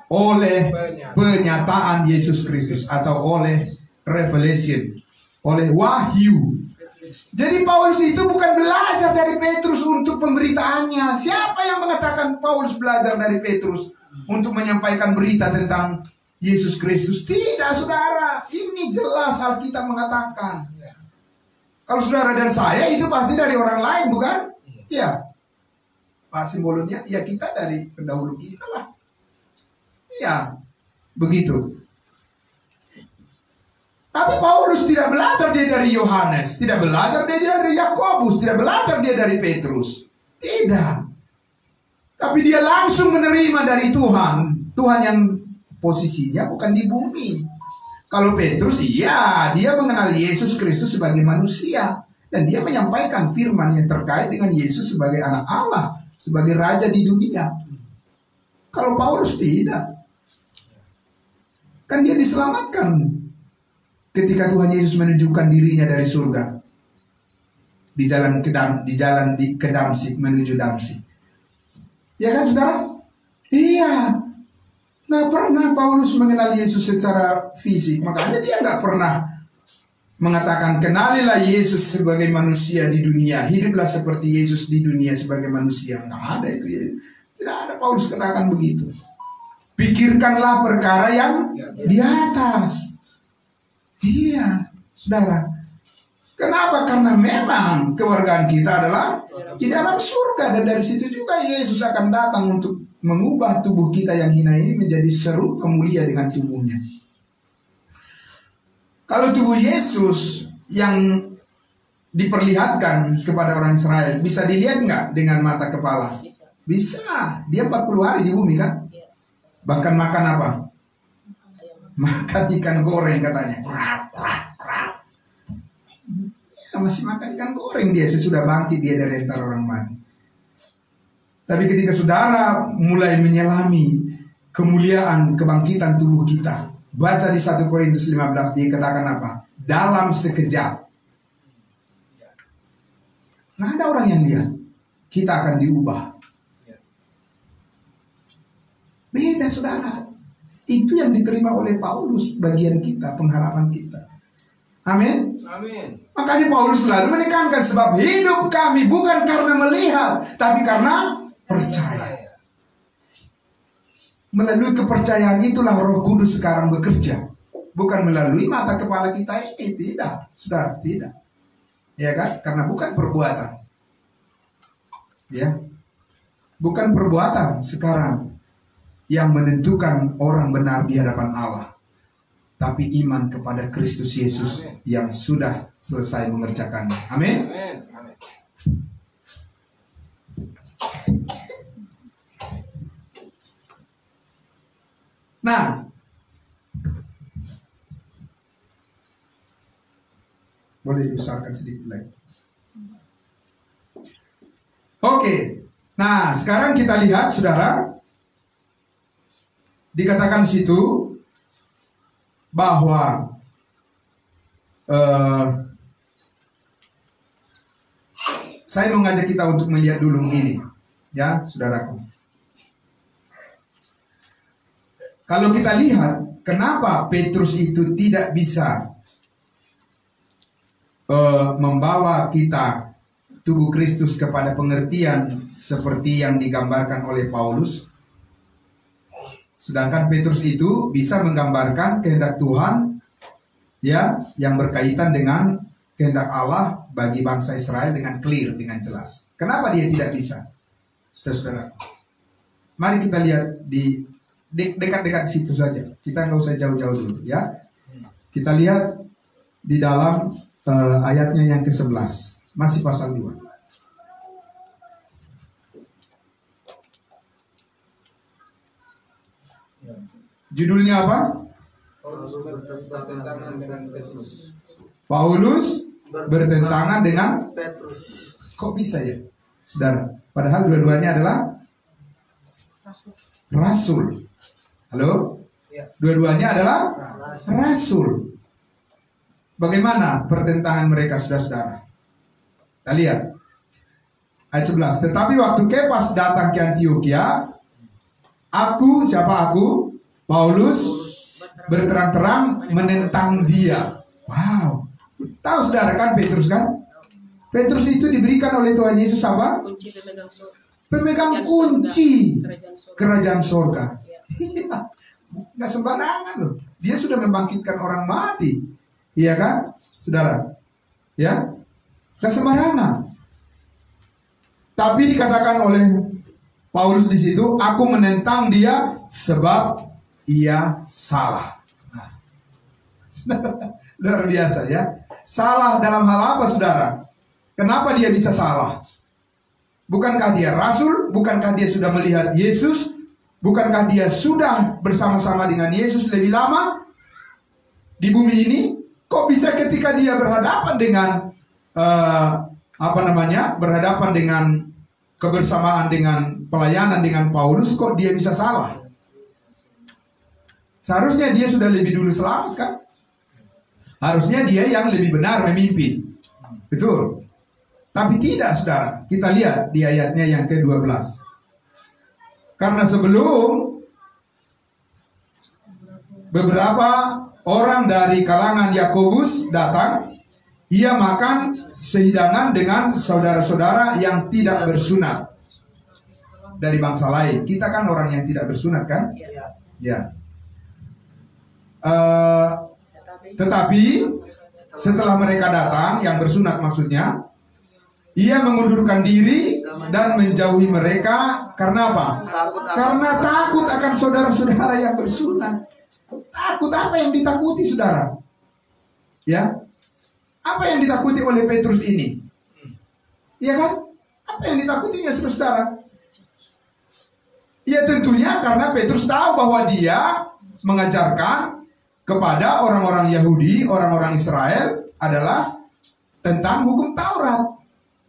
oleh penyataan Yesus Kristus, atau oleh revelation, oleh wahyu. Jadi Paulus itu bukan belajar dari Petrus untuk pemberitaannya. Siapa yang mengatakan Paulus belajar dari Petrus untuk menyampaikan berita tentang Yesus Kristus? Tidak, saudara. Ini jelas Alkitab mengatakan. Kalau saudara dan saya itu pasti dari orang lain, bukan? Iya. Pak simbolnya, ya kita dari pendahulu kita lah. Iya, begitu. Tapi Paulus tidak belajar dia dari Yohanes, tidak belajar dia dari Yakobus, tidak belajar dia dari Petrus. Tidak. Tapi dia langsung menerima dari Tuhan. Tuhan yang posisinya bukan di bumi. Kalau Petrus, iya, dia mengenal Yesus Kristus sebagai manusia. Dan dia menyampaikan firman yang terkait dengan Yesus sebagai anak Allah, sebagai raja di dunia. Kalau Paulus tidak. Kan dia diselamatkan ketika Tuhan Yesus menunjukkan dirinya dari surga di jalan ke Damsik, menuju Damsik. Ya kan saudara? Iya. Nggak pernah Paulus mengenal Yesus secara fisik. Makanya dia nggak pernah mengatakan kenalilah Yesus sebagai manusia di dunia, hiduplah seperti Yesus di dunia sebagai manusia. Nggak ada itu ya. Tidak ada Paulus katakan begitu. Pikirkanlah perkara yang di atas. Iya, saudara. Kenapa? Karena memang kewargaan kita adalah di dalam surga. Dan dari situ juga Yesus akan datang untuk mengubah tubuh kita yang hina ini menjadi serupa mulia dengan tubuhnya. Kalau tubuh Yesus yang diperlihatkan kepada orang Israel, bisa dilihat nggak dengan mata kepala? Bisa. Dia 40 hari di bumi kan? Bahkan makan apa? Makan ikan goreng katanya. Ya, masih makan ikan goreng dia sesudah bangkit dia dari antara orang mati. Tapi ketika saudara mulai menyelami kemuliaan kebangkitan tubuh kita, baca di 1 Korintus 15 dia katakan apa? Dalam sekejap. Nggak ada orang yang lihat. Kita akan diubah. Beda saudara. Itu yang diterima oleh Paulus, bagian kita, pengharapan kita. Amin. Amin. Makanya Paulus selalu menekankan sebab hidup kami bukan karena melihat, tapi karena percaya. Melalui kepercayaan itulah Roh Kudus sekarang bekerja. Bukan melalui mata kepala kita ini, tidak, saudara, tidak. Ya kan? Karena bukan perbuatan. Ya. Bukan perbuatan sekarang yang menentukan orang benar di hadapan Allah, tapi iman kepada Kristus Yesus yang sudah selesai mengerjakannya. Amin. Amin. Nah, boleh dibesarkan sedikit lagi. Oke. Nah, sekarang kita lihat saudara, dikatakan di situ bahwa saya mengajak kita untuk melihat dulu ini, ya, saudaraku. Kalau kita lihat, kenapa Petrus itu tidak bisa membawa kita tubuh Kristus kepada pengertian seperti yang digambarkan oleh Paulus? Sedangkan Petrus itu bisa menggambarkan kehendak Tuhan, ya, yang berkaitan dengan kehendak Allah bagi bangsa Israel dengan clear, dengan jelas. Kenapa dia tidak bisa? Saudara-saudara, mari kita lihat di dekat-dekat situ saja. Kita nggak usah jauh-jauh dulu, ya. Kita lihat di dalam ayatnya yang ke-11, masih pasal 2. Judulnya apa? Paulus bertentangan dengan Petrus. Kok bisa ya, saudara? Padahal dua-duanya adalah rasul. Halo? Dua-duanya adalah rasul. Bagaimana pertentangan mereka, saudara-saudara? Kita lihat Ayat 11. Tetapi waktu Kefas datang ke Antiokhia, siapa aku? Paulus berterang-terang menentang dia. Wow. Tahu saudara kan Petrus kan? Petrus itu diberikan oleh Tuhan Yesus apa? Kunci pemegang surga. Pemegang kunci Kerajaan surga. kerajaan surga. Nggak sembarangan loh. Dia sudah membangkitkan orang mati. Iya kan? Saudara. Ya? Nggak sembarangan. Tapi dikatakan oleh Paulus di situ, aku menentang dia sebab ia salah. Nah, luar biasa ya. Salah dalam hal apa saudara? Kenapa dia bisa salah? Bukankah dia rasul? Bukankah dia sudah melihat Yesus? Bukankah dia sudah bersama-sama dengan Yesus lebih lama di bumi ini? Kok bisa ketika dia berhadapan dengan berhadapan dengan kebersamaan dengan pelayanan dengan Paulus, kok dia bisa salah? Seharusnya dia sudah lebih dulu selamat kan? Harusnya dia yang lebih benar memimpin. Betul. Tapi tidak saudara. Kita lihat di ayatnya yang ke-12. Karena sebelum beberapa orang dari kalangan Yakobus datang, ia makan sehidangan dengan saudara-saudara yang tidak bersunat dari bangsa lain. Kita kan orang yang tidak bersunat kan? Ya. Tetapi setelah mereka datang, yang bersunat maksudnya, ia mengundurkan diri dan menjauhi mereka. Karena apa? Karena takut akan saudara-saudara yang bersunat. Takut apa yang ditakuti saudara? Ya, apa yang ditakuti oleh Petrus ini? Ya kan? Apa yang ditakutinya saudara? Ya tentunya karena Petrus tahu bahwa dia mengajarkan kepada orang-orang Yahudi, orang-orang Israel adalah tentang hukum Taurat.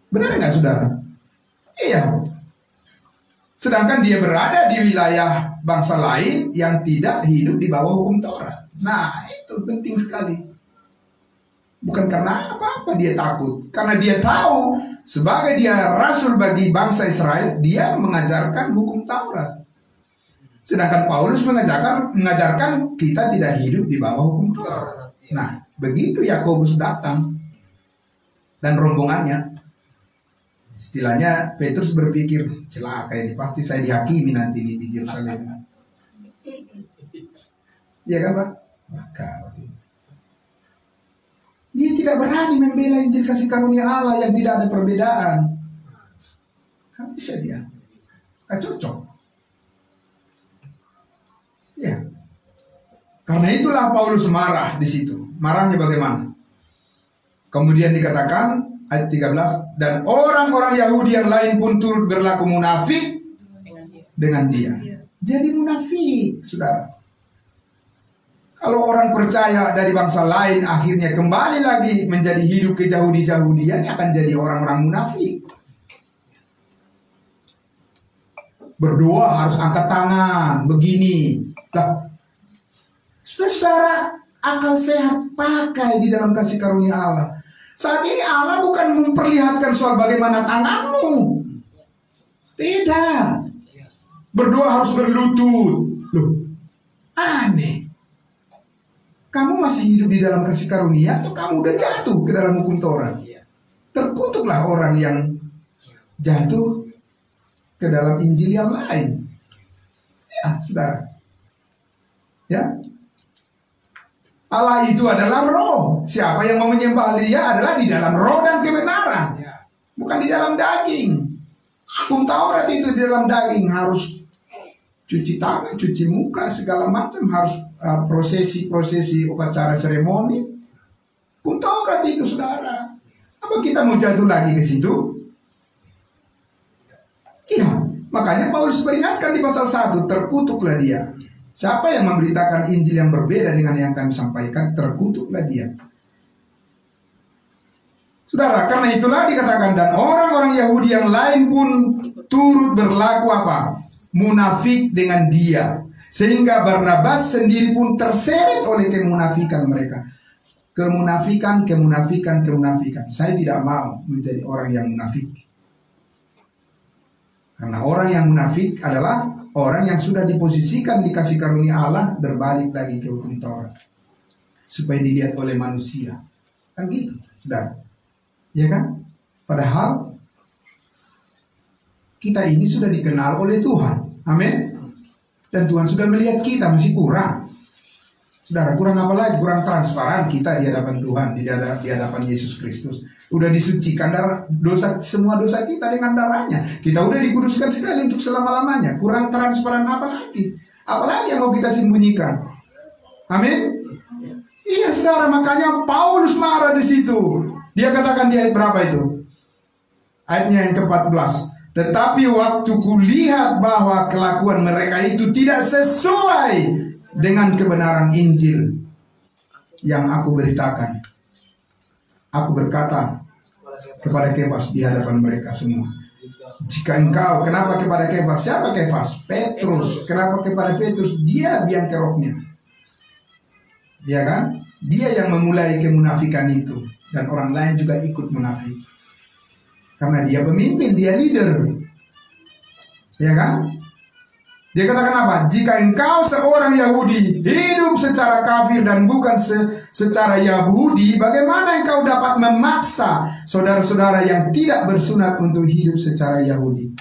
Benar nggak saudara? Iya. Sedangkan dia berada di wilayah bangsa lain yang tidak hidup di bawah hukum Taurat. Nah, itu penting sekali. Bukan karena apa-apa dia takut. Karena dia tahu sebagai dia rasul bagi bangsa Israel, dia mengajarkan hukum Taurat. Sedangkan Paulus mengajarkan kita tidak hidup di bawah hukum Taurat. Nah, begitu Yakobus datang dan rombongannya, istilahnya Petrus berpikir, celaka ini pasti saya dihakimi nanti di Yerusalem. Iya kan Pak? Maka dia tidak berani membela Injil kasih karunia Allah yang tidak ada perbedaan. Kan bisa dia, gak cocok. Ya, karena itulah Paulus marah di situ. Marahnya bagaimana? Kemudian dikatakan ayat 13, dan orang-orang Yahudi yang lain pun turut berlaku munafik dengan dia. Jadi munafik, saudara. Kalau orang percaya dari bangsa lain akhirnya kembali lagi menjadi hidup ke Yahudi-Yahudian, akan jadi orang-orang munafik. Berdoa harus angkat tangan, begini. Lah, saudara, akal sehat pakai di dalam kasih karunia Allah. Saat ini Allah bukan memperlihatkan soal bagaimana tanganmu. Tidak. Berdoa harus berlutut. Loh, aneh. Kamu masih hidup di dalam kasih karunia atau kamu udah jatuh ke dalam hukum Taurat? Terkutuklah orang yang jatuh ke dalam Injil yang lain. Ya, saudara. Ya. Allah itu adalah roh. Siapa yang mau menyembah dia adalah di dalam roh dan kebenaran, bukan di dalam daging. Hukum Taurat itu di dalam daging, harus cuci tangan, cuci muka, segala macam, harus prosesi upacara seremoni. Hukum Taurat itu saudara. Apa kita mau jatuh lagi ke situ? Iya, makanya Paulus peringatkan di pasal 1, terkutuklah dia. Siapa yang memberitakan Injil yang berbeda dengan yang kami sampaikan, terkutuklah dia. Saudara, karena itulah dikatakan, dan orang-orang Yahudi yang lain pun turut berlaku apa? Munafik dengan dia. Sehingga Barnabas sendiri pun terseret oleh kemunafikan mereka. Kemunafikan. Saya tidak mau menjadi orang yang munafik. Karena orang yang munafik adalah orang yang sudah diposisikan dikasih karunia Allah berbalik lagi ke hukum Taurat supaya dilihat oleh manusia. Kan gitu, saudara. Ya kan? Padahal kita ini sudah dikenal oleh Tuhan. Amin. Dan Tuhan sudah melihat kita masih kurang. Saudara, kurang apa lagi? Kurang transparan kita di hadapan Tuhan, di hadapan Yesus Kristus. Udah disucikan semua dosa kita dengan darahnya. Kita udah dikuduskan sekali untuk selama-lamanya. Kurang transparan apa lagi? Apalagi yang mau kita sembunyikan? Amin. Iya, saudara, makanya Paulus marah di situ. Dia katakan di ayat berapa itu? Ayatnya yang ke-14. Tetapi waktu kulihat bahwa kelakuan mereka itu tidak sesuai dengan kebenaran Injil yang aku beritakan, aku berkata kepada Kefas di hadapan mereka semua, jika engkau, kenapa kepada Kefas? Siapa Kefas? Petrus. Kenapa kepada Petrus? Dia biang keroknya, ya kan? Dia yang memulai kemunafikan itu, dan orang lain juga ikut munafik. Karena dia pemimpin, dia leader. Ya kan? Dia katakan apa? Jika engkau seorang Yahudi hidup secara kafir dan bukan secara Yahudi, bagaimana engkau dapat memaksa saudara-saudara yang tidak bersunat untuk hidup secara Yahudi?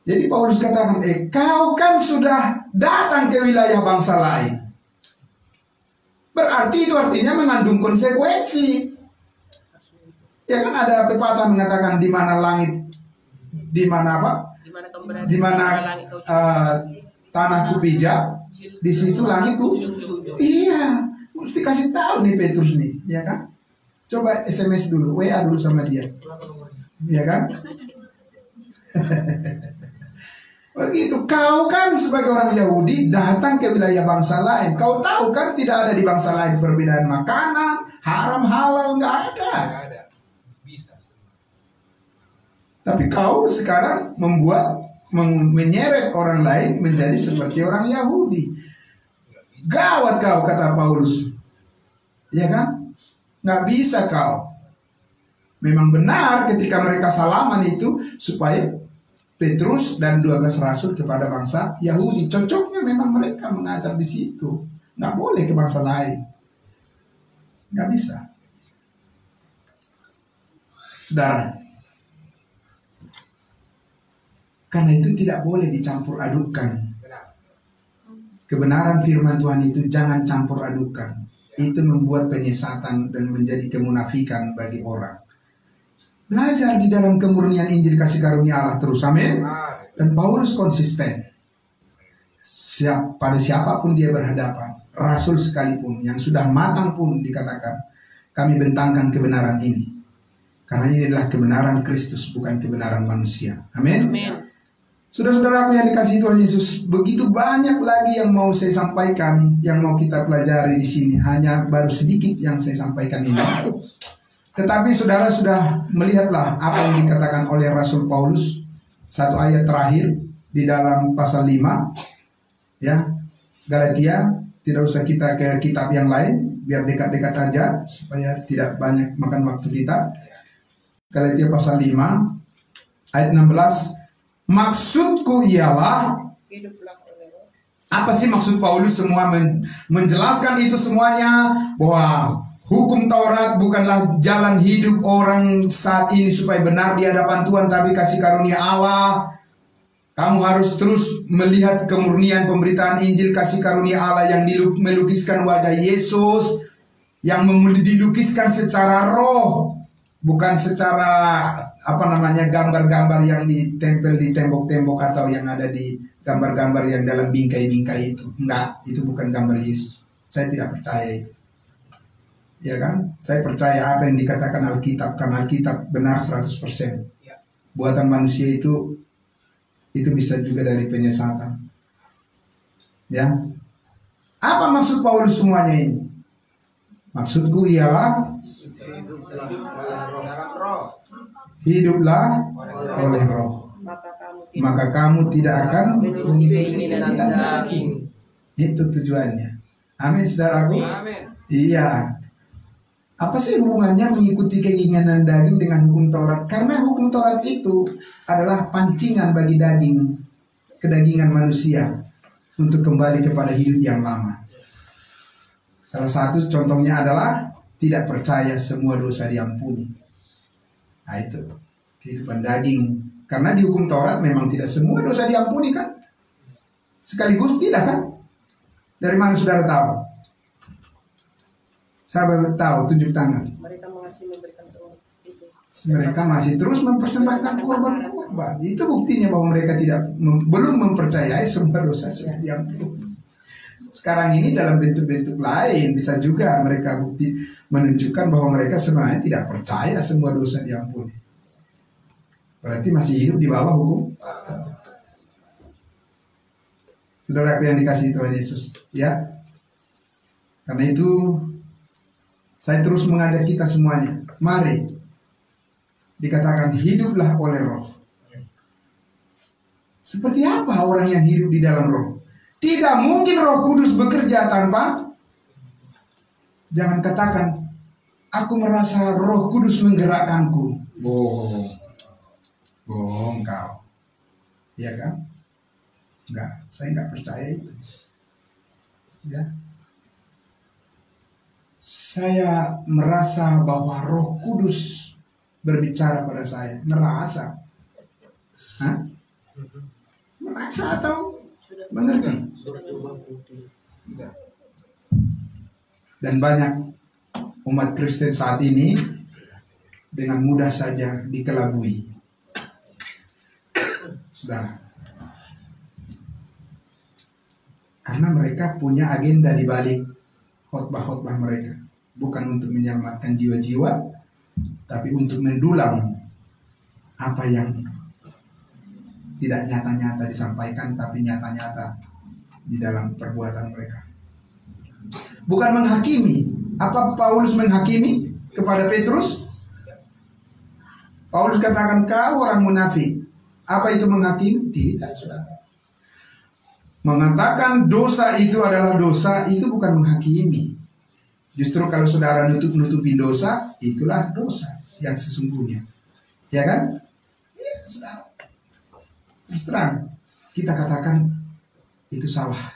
Jadi Paulus katakan, kau kan sudah datang ke wilayah bangsa lain. Berarti itu artinya mengandung konsekuensi. Ya kan, ada pepatah mengatakan di mana langit, di mana apa? Di mana tanahku pijak, di situ langitku. Iya, mesti kasih tahu nih Petrus nih, ya kan? Coba SMS dulu, WA dulu sama dia, ya kan? Begitu, kau kan sebagai orang Yahudi datang ke wilayah bangsa lain. Kau tahu kan tidak ada di bangsa lain perbedaan makanan, haram halal, nggak ada. Tapi kau sekarang menyeret orang lain menjadi seperti orang Yahudi. Gawat kau, kata Paulus. Ya kan? Nggak bisa kau. Memang benar ketika mereka salaman itu supaya Petrus dan 12 rasul kepada bangsa Yahudi. Cocoknya memang mereka mengajar di situ. Nggak boleh ke bangsa lain. Nggak bisa. Saudara, karena itu tidak boleh dicampur adukan. Kebenaran firman Tuhan itu jangan campur adukan. Itu membuat penyesatan dan menjadi kemunafikan bagi orang. Belajar di dalam kemurnian Injil kasih karunia Allah terus, amin. Dan Paulus konsisten. Pada siapapun dia berhadapan, rasul sekalipun yang sudah matang pun dikatakan, kami bentangkan kebenaran ini. Karena ini adalah kebenaran Kristus, bukan kebenaran manusia. Amin. Saudara-saudaraku yang dikasihi Tuhan Yesus, begitu banyak lagi yang mau saya sampaikan, yang mau kita pelajari di sini. Hanya baru sedikit yang saya sampaikan ini. Tetapi saudara sudah melihatlah apa yang dikatakan oleh Rasul Paulus. Satu ayat terakhir di dalam pasal 5. Ya, Galatia, tidak usah kita ke kitab yang lain, biar dekat-dekat aja supaya tidak banyak makan waktu kita. Galatia pasal 5 ayat 16. Maksudku ialah, apa sih maksud Paulus semua menjelaskan itu semuanya, bahwa hukum Taurat bukanlah jalan hidup orang saat ini supaya benar di hadapan Tuhan, tapi kasih karunia Allah. Kamu harus terus melihat kemurnian pemberitaan Injil kasih karunia Allah yang melukiskan wajah Yesus, yang dilukiskan secara roh, bukan secara gambar-gambar yang ditempel di tembok-tembok atau yang ada di gambar-gambar yang dalam bingkai-bingkai itu. Enggak, itu bukan gambar Yesus. Saya tidak percaya itu. Ya kan? Saya percaya apa yang dikatakan Alkitab, karena Alkitab benar 100%. Buatan manusia itu bisa juga dari penyesatan. Ya. Apa maksud Paulus semuanya ini? Maksudku ialah hiduplah oleh roh, maka kamu tidak akan mengikuti keinginan daging. Itu tujuannya. Amin, saudaraku. Amin. Iya. Apa sih hubungannya mengikuti keinginan daging dengan hukum Taurat? Karena hukum Taurat itu adalah pancingan bagi kedagingan manusia untuk kembali kepada hidup yang lama. Salah satu contohnya adalah tidak percaya semua dosa diampuni. Nah itu kehidupan daging. Karena di hukum Taurat memang tidak semua dosa diampuni kan? Sekaligus tidak kan? Dari mana saudara tahu? Sahabat tahu, tunjuk tangan. Mereka masih memberikan itu. Mereka masih terus mempersembahkan korban-korban. Itu buktinya bahwa mereka belum mempercayai semua dosa sudah diampuni. Sekarang ini dalam bentuk-bentuk lain bisa juga mereka bukti menunjukkan bahwa mereka sebenarnya tidak percaya semua dosa diampuni. Berarti masih hidup di bawah hukum. Saudara yang dikasihi Tuhan Yesus, ya. Karena itu saya terus mengajak kita semuanya, mari dikatakan hiduplah oleh Roh. Seperti apa orang yang hidup di dalam Roh? Tidak mungkin Roh Kudus bekerja tanpa. Jangan katakan, aku merasa Roh Kudus menggerakkanku. Bohong kau. Iya kan? Enggak, saya enggak percaya itu. Ya. Saya merasa bahwa Roh Kudus berbicara pada saya. Merasa. Hah? Merasa atau mengerti? Dan banyak umat Kristen saat ini dengan mudah saja dikelabui. Saudara. Karena mereka punya agenda di balik khotbah-khotbah mereka, bukan untuk menyelamatkan jiwa-jiwa, tapi untuk mendulang apa yang tidak nyata-nyata disampaikan, tapi nyata-nyata di dalam perbuatan mereka. Bukan menghakimi. Apa Paulus menghakimi kepada Petrus? Paulus katakan kau orang munafik. Apa itu menghakimi? Tidak, saudara. Mengatakan dosa itu adalah dosa, itu bukan menghakimi. Justru kalau saudara nutupin dosa, itulah dosa yang sesungguhnya. Ya kan? Ya, saudara. Terus terang, kita katakan itu salah.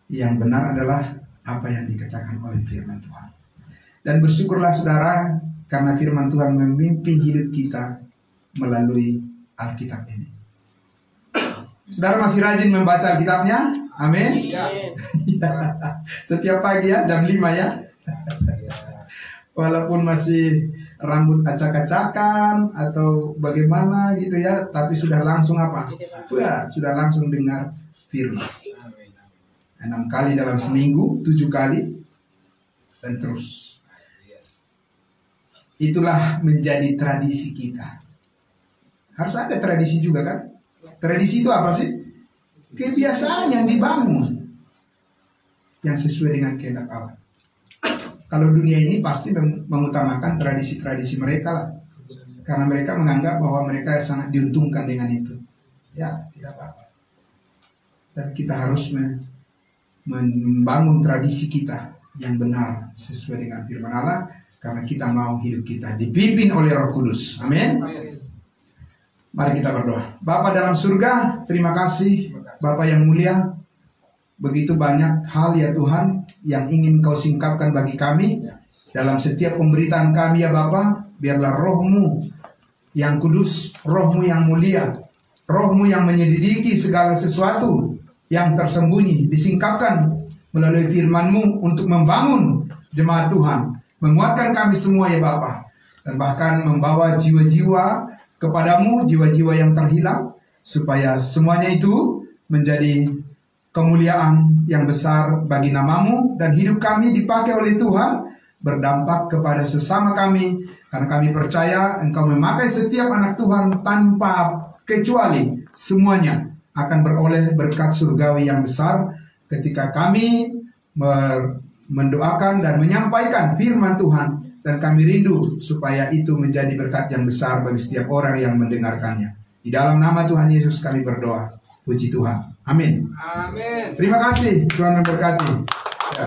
Yang benar adalah apa yang dikatakan oleh firman Tuhan. Dan bersyukurlah saudara, karena firman Tuhan memimpin hidup kita melalui Alkitab ini. Saudara masih rajin membaca Alkitabnya? Amin. Setiap pagi ya, jam 5 ya. Walaupun masih rambut acak-acakan atau bagaimana gitu ya, tapi sudah langsung apa? Ya, sudah langsung dengar firman. 6 kali dalam seminggu, 7 kali, dan terus. Itulah menjadi tradisi kita. Harus ada tradisi juga kan? Tradisi itu apa sih? Kebiasaan yang dibangun yang sesuai dengan kehendak Allah. Kalau dunia ini pasti mengutamakan tradisi-tradisi mereka lah. Karena mereka menganggap bahwa mereka sangat diuntungkan dengan itu. Ya, tidak apa-apa. Dan kita harus membangun tradisi kita yang benar sesuai dengan firman Allah. Karena kita mau hidup kita dipimpin oleh Roh Kudus. Amin. Mari kita berdoa. Bapa dalam surga, terima kasih Bapa yang mulia. Begitu banyak hal ya Tuhan yang ingin Kau singkapkan bagi kami dalam setiap pemberitaan kami ya Bapa. Biarlah Roh-Mu yang kudus, Roh-Mu yang mulia, Roh-Mu yang menyelidiki segala sesuatu yang tersembunyi disingkapkan melalui firman-Mu untuk membangun jemaat Tuhan, menguatkan kami semua ya Bapa, dan bahkan membawa jiwa-jiwa kepadamu, jiwa-jiwa yang terhilang, supaya semuanya itu menjadi kemuliaan yang besar bagi nama-Mu, dan hidup kami dipakai oleh Tuhan berdampak kepada sesama kami, karena kami percaya Engkau memakai setiap anak Tuhan tanpa kecuali, semuanya akan beroleh berkat surgawi yang besar ketika kami mendoakan dan menyampaikan firman Tuhan. Dan kami rindu supaya itu menjadi berkat yang besar bagi setiap orang yang mendengarkannya. Di dalam nama Tuhan Yesus kami berdoa. Puji Tuhan. Amin. Amin. Terima kasih. Tuhan memberkati. Ya.